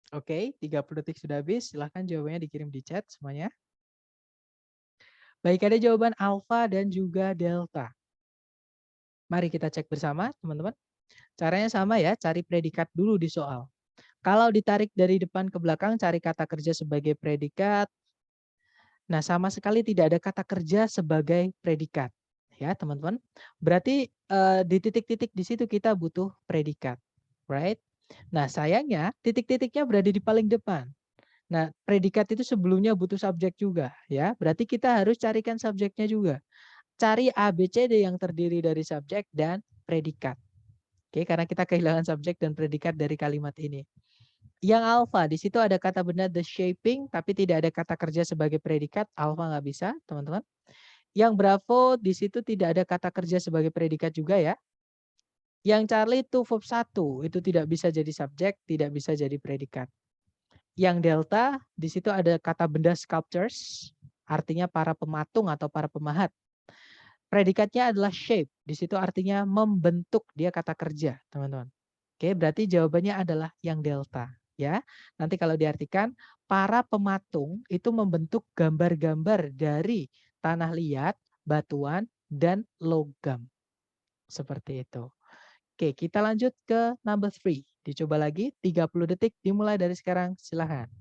Oke, 30 detik sudah habis. Silahkan jawabannya dikirim di chat semuanya. Baik, ada jawaban alfa dan juga delta. Mari kita cek bersama, teman-teman. Caranya sama ya, cari predikat dulu di soal. Kalau ditarik dari depan ke belakang, cari kata kerja sebagai predikat. Nah, sama sekali tidak ada kata kerja sebagai predikat. Ya, teman-teman. Berarti di titik-titik di situ kita butuh predikat. Right? Nah, sayangnya titik-titiknya berada di paling depan. Nah, predikat itu sebelumnya butuh subjek juga, ya. Berarti kita harus carikan subjeknya juga. Cari ABCD yang terdiri dari subjek dan predikat. Oke, karena kita kehilangan subjek dan predikat dari kalimat ini. Yang alpha, di situ ada kata benda the shaping, tapi tidak ada kata kerja sebagai predikat. Alpha nggak bisa, teman-teman. Yang bravo, di situ tidak ada kata kerja sebagai predikat juga ya. Yang Charlie itu verb 1, itu tidak bisa jadi subjek, tidak bisa jadi predikat. Yang delta, di situ ada kata benda sculptures, artinya para pematung atau para pemahat. Predikatnya adalah shape, di situ artinya membentuk, dia kata kerja, teman-teman. Oke, berarti jawabannya adalah yang delta. Ya, nanti kalau diartikan, para pematung itu membentuk gambar-gambar dari tanah liat, batuan, dan logam. Seperti itu. Oke, kita lanjut ke number 3. Dicoba lagi, 30 detik dimulai dari sekarang, silahkan.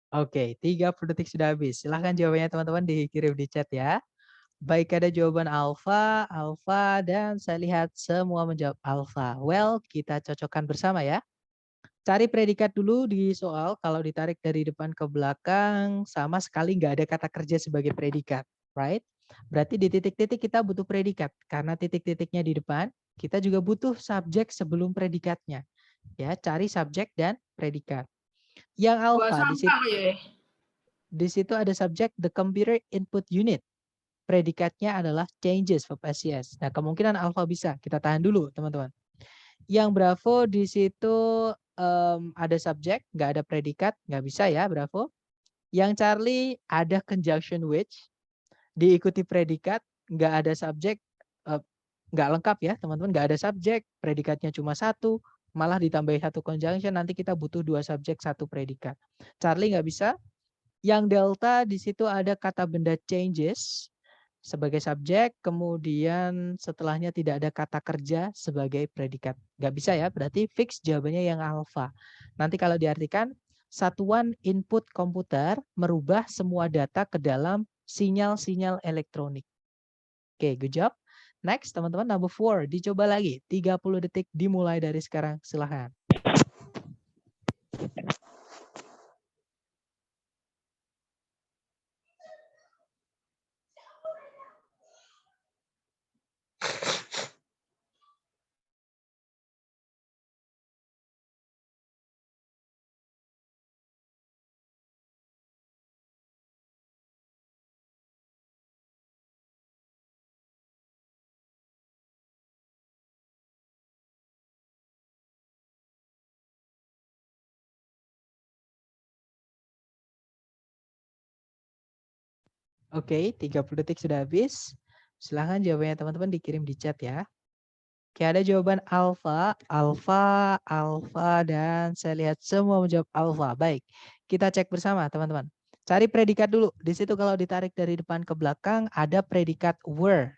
Oke, 30 detik sudah habis. Silahkan jawabannya teman-teman dikirim di chat ya. Baik, ada jawaban alfa, alfa, dan saya lihat semua menjawab alfa. Well, kita cocokkan bersama ya. Cari predikat dulu di soal, kalau ditarik dari depan ke belakang, sama sekali nggak ada kata kerja sebagai predikat, right? Berarti di titik-titik kita butuh predikat, karena titik-titiknya di depan, kita juga butuh subjek sebelum predikatnya. Ya, cari subjek dan predikat. Yang Buang alfa sampah ya. di situ ada subjek the computer input unit. Predikatnya adalah changes verb SCS. Nah, kemungkinan alfa bisa. Kita tahan dulu, teman-teman. Yang Bravo di situ ada subjek, nggak ada predikat, nggak bisa ya, Bravo. Yang Charlie ada conjunction which, diikuti predikat, nggak ada subjek, nggak lengkap ya, teman-teman. Nggak ada subjek, predikatnya cuma satu, malah ditambahi satu conjunction, nanti kita butuh 2 subjek, 1 predikat. Charlie nggak bisa. Yang delta di situ ada kata benda changes sebagai subjek, kemudian setelahnya tidak ada kata kerja sebagai predikat. Nggak bisa ya, berarti fix jawabannya yang alfa. Nanti kalau diartikan, satuan input komputer merubah semua data ke dalam sinyal-sinyal elektronik. Oke, good job. Next, teman-teman, number 4. Dicoba lagi. 30 detik dimulai dari sekarang. Silahkan. Oke, 30 detik sudah habis. Silahkan jawabannya teman-teman dikirim di chat ya. Oke, ada jawaban alfa, alfa, alfa, dan saya lihat semua menjawab alfa. Baik, kita cek bersama teman-teman. Cari predikat dulu. Di situ kalau ditarik dari depan ke belakang ada predikat were.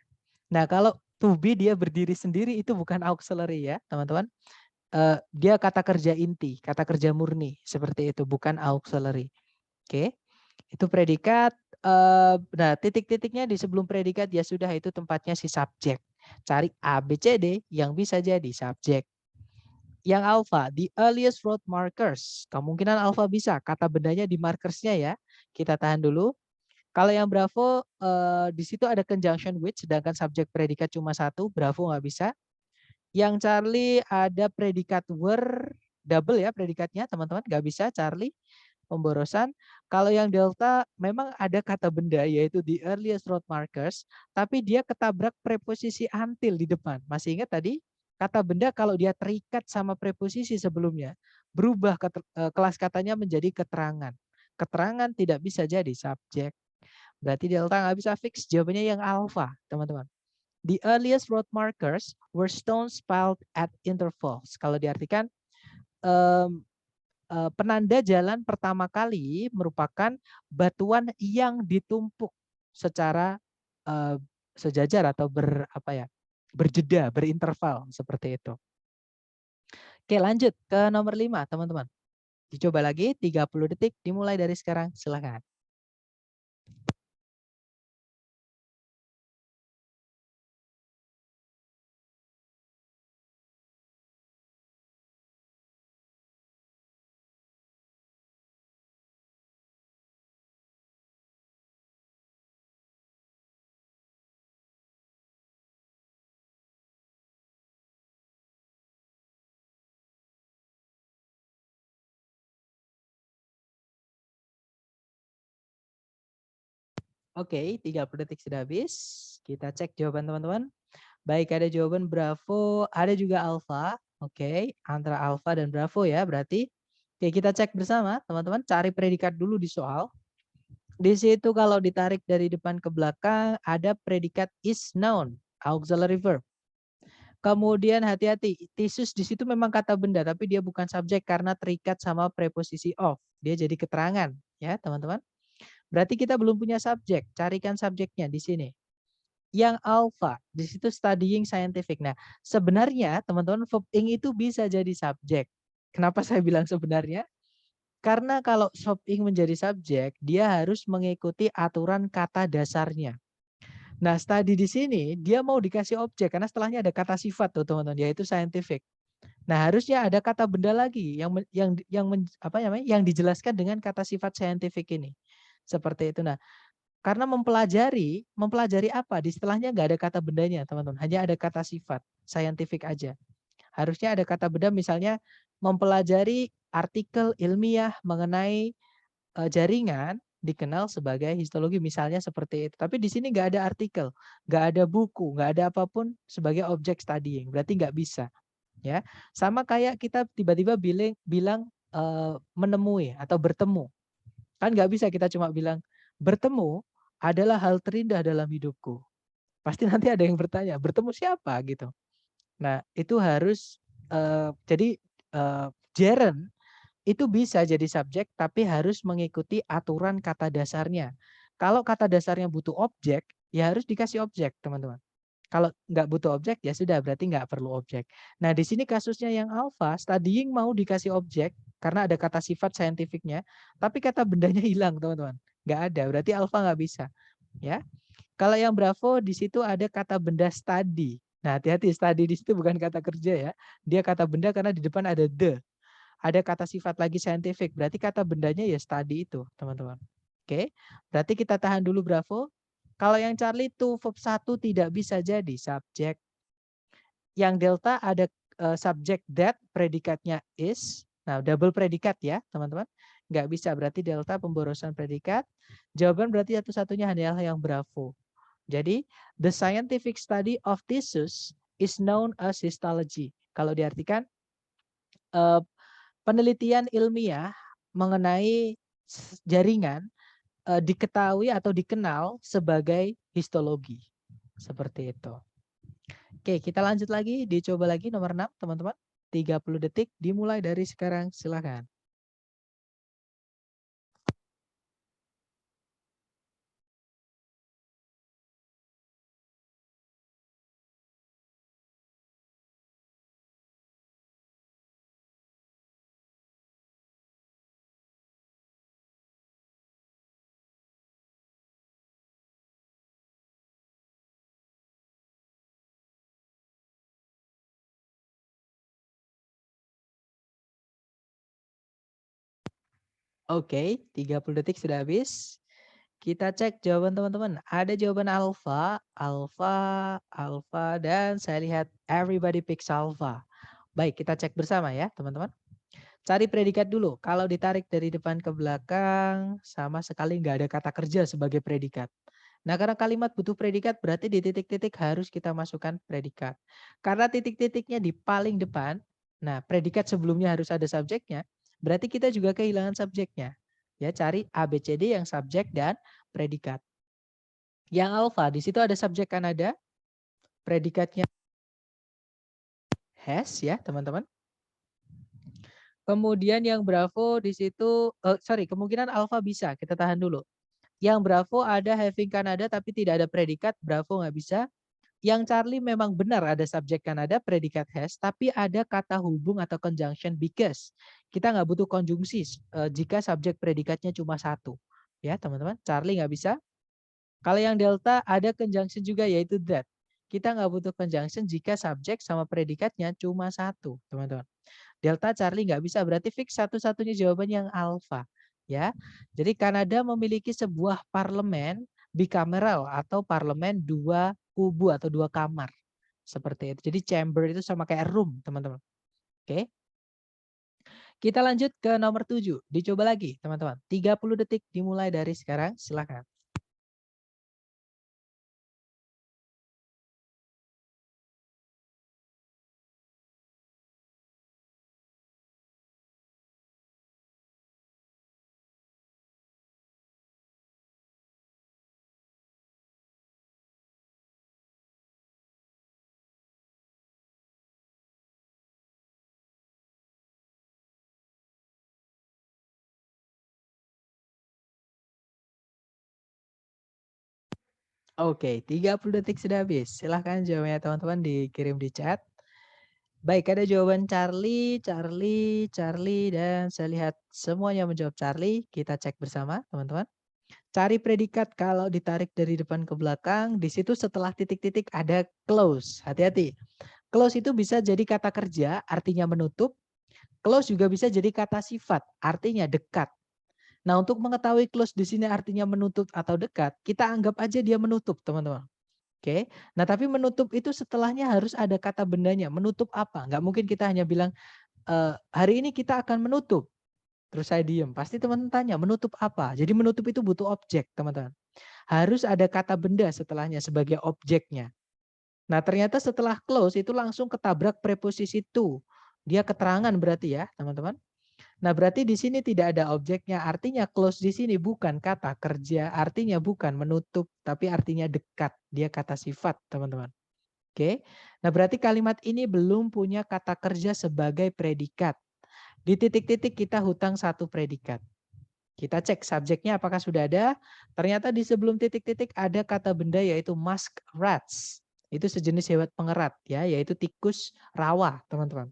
Nah, kalau to be dia berdiri sendiri itu bukan auxiliary ya, teman-teman. Dia kata kerja inti, kata kerja murni. Seperti itu, bukan auxiliary. Oke, itu predikat. Nah, titik-titiknya di sebelum predikat ya sudah, itu tempatnya si subjek. Cari A, B, C, D yang bisa jadi subjek. Yang alpha, the earliest road markers. Kemungkinan alpha bisa, kata bendanya di markersnya ya. Kita tahan dulu. Kalau yang bravo, di situ ada conjunction with, sedangkan subjek predikat cuma satu, bravo nggak bisa. Yang Charlie ada predikat were, double ya predikatnya teman-teman, nggak bisa Charlie. Pemborosan. Kalau yang delta memang ada kata benda yaitu the earliest road markers, tapi dia ketabrak preposisi until di depan. Masih ingat tadi? Kata benda kalau dia terikat sama preposisi sebelumnya, berubah kelas katanya menjadi keterangan. Keterangan tidak bisa jadi subjek. Berarti delta nggak bisa fix, jawabannya yang alpha, teman-teman. The earliest road markers were stones piled at intervals. Kalau diartikan, penanda jalan pertama kali merupakan batuan yang ditumpuk secara sejajar atau berjeda, berinterval seperti itu. Oke, lanjut ke nomor 5, teman-teman. Dicoba lagi 30 detik dimulai dari sekarang, silakan. Oke, 30 detik sudah habis. Kita cek jawaban teman-teman. Baik, ada jawaban Bravo, ada juga Alfa. Oke, antara Alfa dan Bravo ya berarti. Oke, kita cek bersama teman-teman. Cari predikat dulu di soal. Di situ kalau ditarik dari depan ke belakang ada predikat is noun, auxiliary verb. Kemudian hati-hati, thesis di situ memang kata benda tapi dia bukan subjek karena terikat sama preposisi of. Dia jadi keterangan ya, teman-teman. Berarti kita belum punya subjek. Carikan subjeknya di sini. Yang alpha, di situ studying scientific. Nah, sebenarnya teman-teman verb ing itu bisa jadi subjek. Kenapa saya bilang sebenarnya? Karena kalau verb ing menjadi subjek, dia harus mengikuti aturan kata dasarnya. Nah, study di sini dia mau dikasih objek karena setelahnya ada kata sifat tuh teman-teman, yaitu scientific. Nah, harusnya ada kata benda lagi yang dijelaskan dengan kata sifat scientific ini. Seperti itu. Nah, karena mempelajari apa? Di setelahnya nggak ada kata bendanya, teman-teman. Hanya ada kata sifat, scientific aja. Harusnya ada kata benda misalnya mempelajari artikel ilmiah mengenai jaringan dikenal sebagai histologi misalnya seperti itu. Tapi di sini nggak ada artikel, nggak ada buku, nggak ada apapun sebagai objek studying. Berarti nggak bisa. Ya, sama kayak kita tiba-tiba bilang menemui atau bertemu. Kan nggak bisa kita cuma bilang bertemu adalah hal terindah dalam hidupku. Pasti nanti ada yang bertanya, bertemu siapa gitu. Nah, itu harus jadi gerund itu bisa jadi subjek tapi harus mengikuti aturan kata dasarnya. Kalau kata dasarnya butuh objek, ya harus dikasih objek, teman-teman. Kalau nggak butuh objek, ya sudah berarti nggak perlu objek. Nah, di sini kasusnya yang alpha, studying mau dikasih objek karena ada kata sifat saintifiknya, tapi kata bendanya hilang, teman-teman. Nggak ada, berarti alpha nggak bisa. Ya. Kalau yang bravo, di situ ada kata benda study. Nah, hati-hati, study di situ bukan kata kerja ya. Dia kata benda karena di depan ada the. Ada kata sifat lagi scientific, berarti kata bendanya ya study itu, teman-teman. Oke, berarti kita tahan dulu bravo. Kalau yang Charlie itu verb 1 tidak bisa jadi subjek. Yang delta ada subjek that, predikatnya is. Nah, double predikat ya, teman-teman. Nggak bisa, berarti delta pemborosan predikat. Jawaban berarti satu-satunya hanyalah yang bravo. Jadi, the scientific study of tissues is known as histology. Kalau diartikan, penelitian ilmiah mengenai jaringan diketahui atau dikenal sebagai histologi. Seperti itu. Oke, kita lanjut lagi. Dicoba lagi nomor 6, teman-teman. 30 detik dimulai dari sekarang. Silakan. Oke, 30 detik sudah habis. Kita cek jawaban teman-teman. Ada jawaban alpha, alpha, alpha, dan saya lihat everybody picks alpha. Baik, kita cek bersama ya teman-teman. Cari predikat dulu. Kalau ditarik dari depan ke belakang, sama sekali nggak ada kata kerja sebagai predikat. Nah, karena kalimat butuh predikat, berarti di titik-titik harus kita masukkan predikat. Karena titik-titiknya di paling depan, nah predikat sebelumnya harus ada subjeknya, berarti kita juga kehilangan subjeknya. Ya, cari ABCD yang subjek dan predikat. Yang alpha, di situ ada subjek kan ada, predikatnya has ya teman-teman. Kemudian yang bravo di situ, kemungkinan alpha bisa, kita tahan dulu. Yang bravo ada having Canada tapi tidak ada predikat, bravo nggak bisa. Yang Charlie memang benar ada subjek Canada, predikat has, tapi ada kata hubung atau conjunction because. Kita nggak butuh konjungsi jika subjek predikatnya cuma satu. Ya teman-teman, Charlie nggak bisa. Kalau yang delta ada conjunction juga yaitu that. Kita nggak butuh conjunction jika subjek sama predikatnya cuma satu, teman-teman. Delta Charlie nggak bisa, berarti fix satu-satunya jawaban yang alpha. Ya, jadi Kanada memiliki sebuah parlemen bicameral atau parlemen dua kubu atau dua kamar. Seperti itu. Jadi chamber itu sama kayak room, teman-teman. Oke. Kita lanjut ke nomor 7. Dicoba lagi, teman-teman. 30 detik dimulai dari sekarang. Silakan. Oke, 30 detik sudah habis. Silahkan jawabannya teman-teman dikirim di chat. Baik, ada jawaban Charlie, dan saya lihat semuanya menjawab Charlie. Kita cek bersama, teman-teman. Cari predikat kalau ditarik dari depan ke belakang, di situ setelah titik-titik ada close. Hati-hati. Close itu bisa jadi kata kerja, artinya menutup. Close juga bisa jadi kata sifat, artinya dekat. Nah, untuk mengetahui close di sini artinya menutup atau dekat, kita anggap aja dia menutup, teman-teman. Oke. Nah, tapi menutup itu setelahnya harus ada kata bendanya. Menutup apa? Nggak mungkin kita hanya bilang, hari ini kita akan menutup. Terus saya diem. Pasti teman-teman tanya, menutup apa? Jadi menutup itu butuh objek, teman-teman. Harus ada kata benda setelahnya sebagai objeknya. Nah, ternyata setelah close itu langsung ketabrak preposisi to. Dia keterangan berarti ya, teman-teman. Nah, berarti di sini tidak ada objeknya. Artinya close di sini bukan kata kerja, artinya bukan menutup, tapi artinya dekat. Dia kata sifat, teman-teman. Oke. Nah, berarti kalimat ini belum punya kata kerja sebagai predikat. Di titik-titik kita hutang satu predikat. Kita cek subjeknya apakah sudah ada. Ternyata di sebelum titik-titik ada kata benda yaitu muskrats. Itu sejenis hewan pengerat ya, yaitu tikus rawa, teman-teman.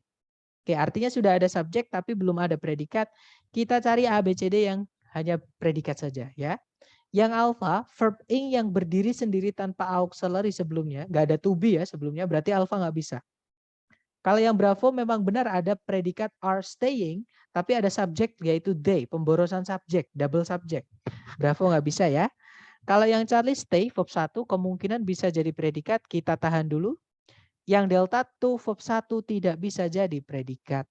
Oke, artinya sudah ada subjek tapi belum ada predikat. Kita cari A, B, C, D yang hanya predikat saja ya. Yang alpha, verb ing yang berdiri sendiri tanpa auxiliary sebelumnya, nggak ada to be ya sebelumnya, berarti alpha nggak bisa. Kalau yang Bravo memang benar ada predikat are staying, tapi ada subjek yaitu they, pemborosan subjek, double subjek. Bravo nggak bisa ya. Kalau yang Charlie stay, verb 1 kemungkinan bisa jadi predikat, kita tahan dulu. Yang Delta to verb 1 tidak bisa jadi predikat.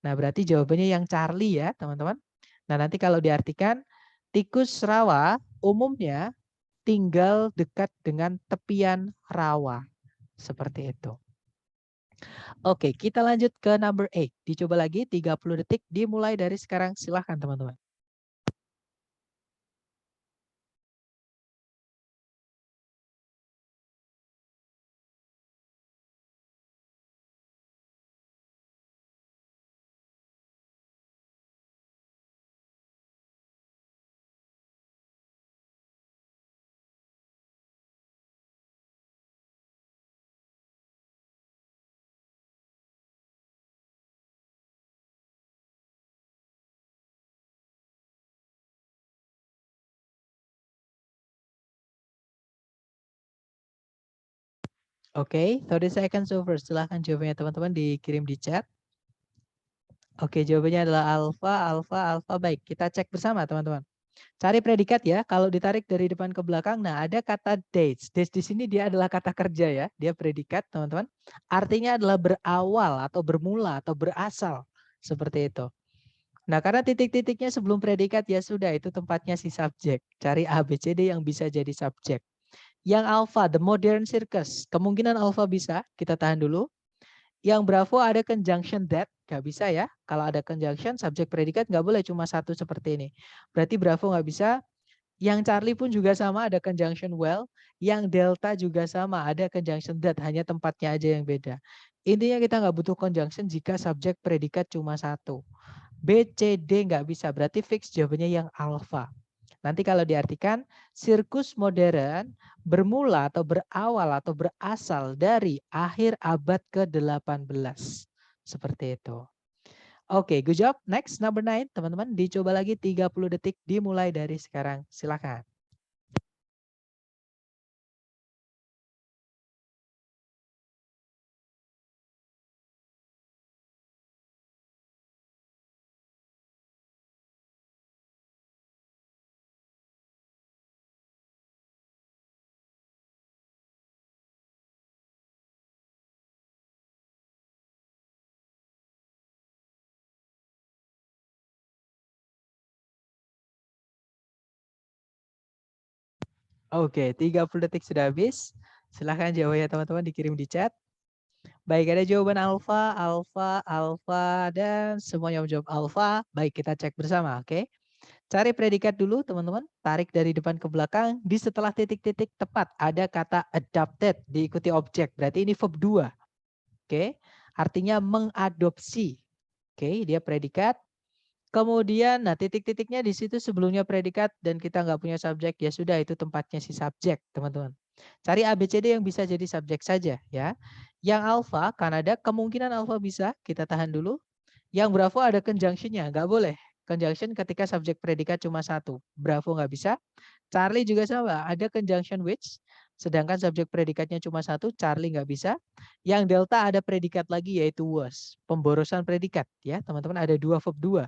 Nah, berarti jawabannya yang Charlie ya, teman-teman. Nah, nanti kalau diartikan, tikus rawa umumnya tinggal dekat dengan tepian rawa. Seperti itu. Oke, kita lanjut ke number 8. Dicoba lagi 30 detik dimulai dari sekarang. Silahkan teman-teman. Oke, 30 seconds over. Silahkan jawabannya teman-teman dikirim di chat. Oke, jawabannya adalah alfa. Baik, kita cek bersama teman-teman. Cari predikat ya. Kalau ditarik dari depan ke belakang, nah ada kata dates. Dates di sini dia adalah kata kerja ya. Dia predikat teman-teman. Artinya adalah berawal atau bermula atau berasal. Seperti itu. Nah, karena titik-titiknya sebelum predikat ya sudah itu tempatnya si subjek. Cari A, B, C, D yang bisa jadi subjek. Yang alpha, the modern circus. Kemungkinan alpha bisa, kita tahan dulu. Yang bravo ada conjunction that, nggak bisa ya. Kalau ada conjunction, subjek predikat nggak boleh cuma satu seperti ini. Berarti bravo nggak bisa. Yang Charlie pun juga sama, ada conjunction well. Yang delta juga sama, ada conjunction that, hanya tempatnya aja yang beda. Intinya kita nggak butuh conjunction jika subjek predikat cuma satu. B, C, D nggak bisa, berarti fix jawabannya yang alpha. Nanti kalau diartikan, sirkus modern bermula atau berawal atau berasal dari akhir abad ke-18. Seperti itu. Oke, good job. Next, number 9. Teman-teman, dicoba lagi 30 detik dimulai dari sekarang. Silakan. Oke, 30 detik sudah habis. Silahkan jawabannya teman-teman dikirim di chat. Baik, ada jawaban alfa, dan semuanya menjawab alfa. Baik, kita cek bersama, oke? Cari predikat dulu, teman-teman. Tarik dari depan ke belakang. Di setelah titik-titik tepat, ada kata adopted diikuti objek. Berarti ini verb 2. Oke, artinya mengadopsi. Oke, dia predikat. Kemudian, nah titik-titiknya di situ sebelumnya predikat dan kita nggak punya subjek, ya sudah itu tempatnya si subjek, teman-teman. Cari ABCD yang bisa jadi subjek saja, ya. Yang alfa, Kanada, kemungkinan alfa bisa, kita tahan dulu. Yang Bravo ada conjunction-nya, nggak boleh. Conjunction ketika subjek predikat cuma satu. Bravo nggak bisa. Charlie juga sama, ada conjunction which, sedangkan subjek predikatnya cuma satu, Charlie nggak bisa. Yang delta ada predikat lagi yaitu was, pemborosan predikat, ya teman-teman, ada 2 verb 2.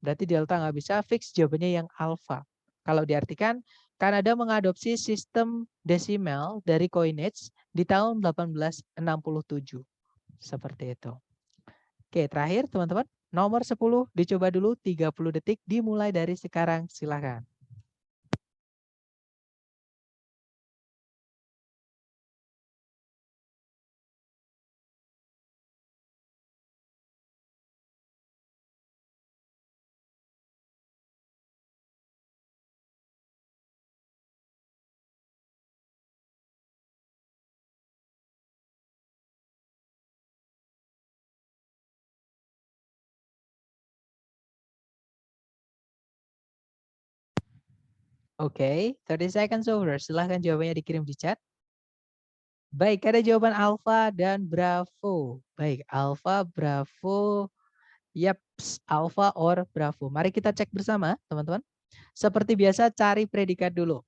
Berarti delta nggak bisa, fix jawabannya yang alfa. Kalau diartikan, Kanada mengadopsi sistem desimal dari coinage di tahun 1867. Seperti itu. Oke, terakhir teman-teman, nomor 10 dicoba dulu 30 detik dimulai dari sekarang, silakan. Oke, 30 seconds over. Silahkan jawabannya dikirim di chat. Baik, ada jawaban Alfa dan Bravo. Baik, Alfa, Bravo. Yaps, Alfa or Bravo. Mari kita cek bersama, teman-teman. Seperti biasa, cari predikat dulu.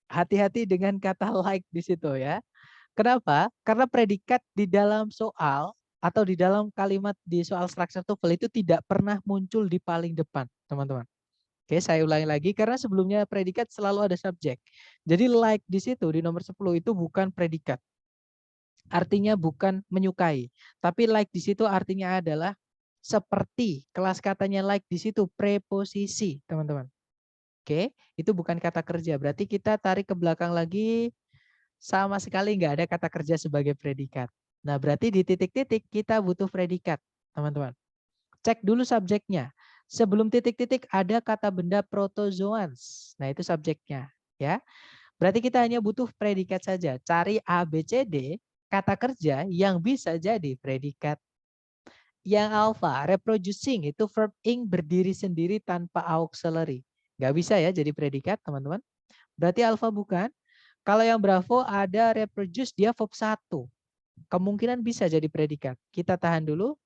Hati-hati dengan kata like di situ ya. Kenapa? Karena predikat di dalam soal atau di dalam kalimat di soal structure TOEFL itu tidak pernah muncul di paling depan, teman-teman. Oke, saya ulangi lagi karena sebelumnya predikat selalu ada subjek. Jadi like di situ di nomor 10 itu bukan predikat. Artinya bukan menyukai, tapi like di situ artinya adalah seperti. Kelas katanya like di situ preposisi, teman-teman. Oke, itu bukan kata kerja. Berarti kita tarik ke belakang lagi, sama sekali nggak ada kata kerja sebagai predikat. Nah, berarti di titik-titik kita butuh predikat, teman-teman. Cek dulu subjeknya. Sebelum titik-titik ada kata benda protozoans. Nah, itu subjeknya, ya. Berarti kita hanya butuh predikat saja. Cari A, B, C, D, kata kerja yang bisa jadi predikat. Yang alpha, reproducing, itu verb ing berdiri sendiri tanpa auxiliary. Nggak bisa ya jadi predikat, teman-teman. Berarti alpha bukan. Kalau yang bravo ada reproduce, dia verb 1. Kemungkinan bisa jadi predikat. Kita tahan dulu.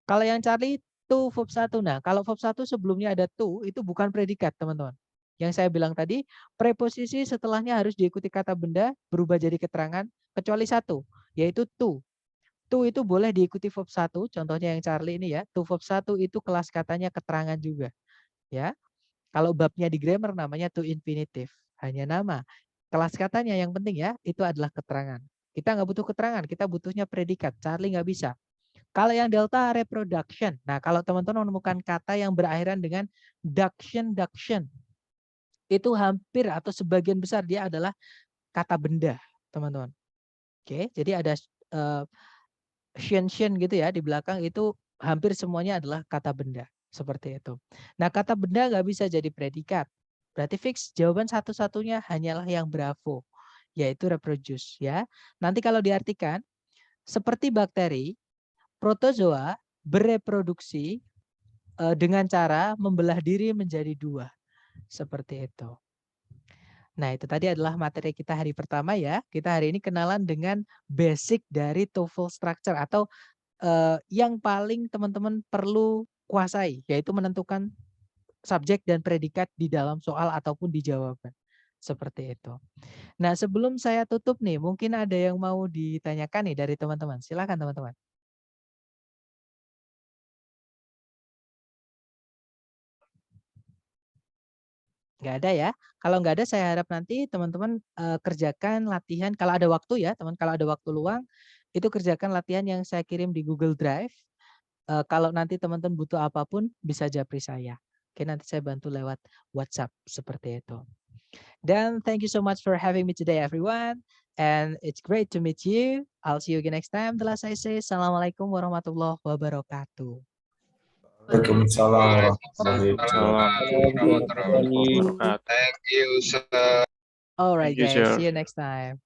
Kalau yang Charlie, to verb 1. Nah, kalau verb 1 sebelumnya ada to, itu bukan predikat, teman-teman. Yang saya bilang tadi, preposisi setelahnya harus diikuti kata benda, berubah jadi keterangan, kecuali satu, yaitu to. To itu boleh diikuti verb 1, contohnya yang Charlie ini ya. To verb 1 itu kelas katanya keterangan juga. Ya. Kalau babnya di grammar namanya to infinitive. Hanya nama. Kelas katanya yang penting ya, itu adalah keterangan. Kita nggak butuh keterangan, kita butuhnya predikat. Charlie nggak bisa. Kalau yang delta reproduction. Nah, kalau teman-teman menemukan kata yang berakhiran dengan duction, itu hampir atau sebagian besar dia adalah kata benda, teman-teman. Oke, jadi ada shen gitu ya di belakang, itu hampir semuanya adalah kata benda. Seperti itu. Nah, kata benda nggak bisa jadi predikat. Berarti fix jawaban satu-satunya hanyalah yang bravo, yaitu reproduce ya. Nanti kalau diartikan seperti bakteri, protozoa bereproduksi dengan cara membelah diri menjadi 2. Seperti itu. Nah, itu tadi adalah materi kita hari pertama ya. Kita hari ini kenalan dengan basic dari TOEFL structure atau yang paling teman-teman perlu kuasai, yaitu menentukan subjek dan predikat di dalam soal ataupun di jawaban. Seperti itu. Nah, sebelum saya tutup nih, mungkin ada yang mau ditanyakan nih dari teman-teman. Silakan teman-teman. Nggak ada ya. Kalau nggak ada, saya harap nanti teman-teman kerjakan latihan. Kalau ada waktu ya, teman. Kalau ada waktu luang, itu kerjakan latihan yang saya kirim di Google Drive. Kalau nanti teman-teman butuh apapun, bisa japri saya. Oke, nanti saya bantu lewat WhatsApp seperti itu. Dan thank you so much for having me today, everyone. And it's great to meet you. I'll see you again next time. The last I say, Assalamualaikum warahmatullahi wabarakatuh. Waalaikumsalam Waalaikumsalam. Thank you, sir. All right, Thank you, guys. sir. See you next time.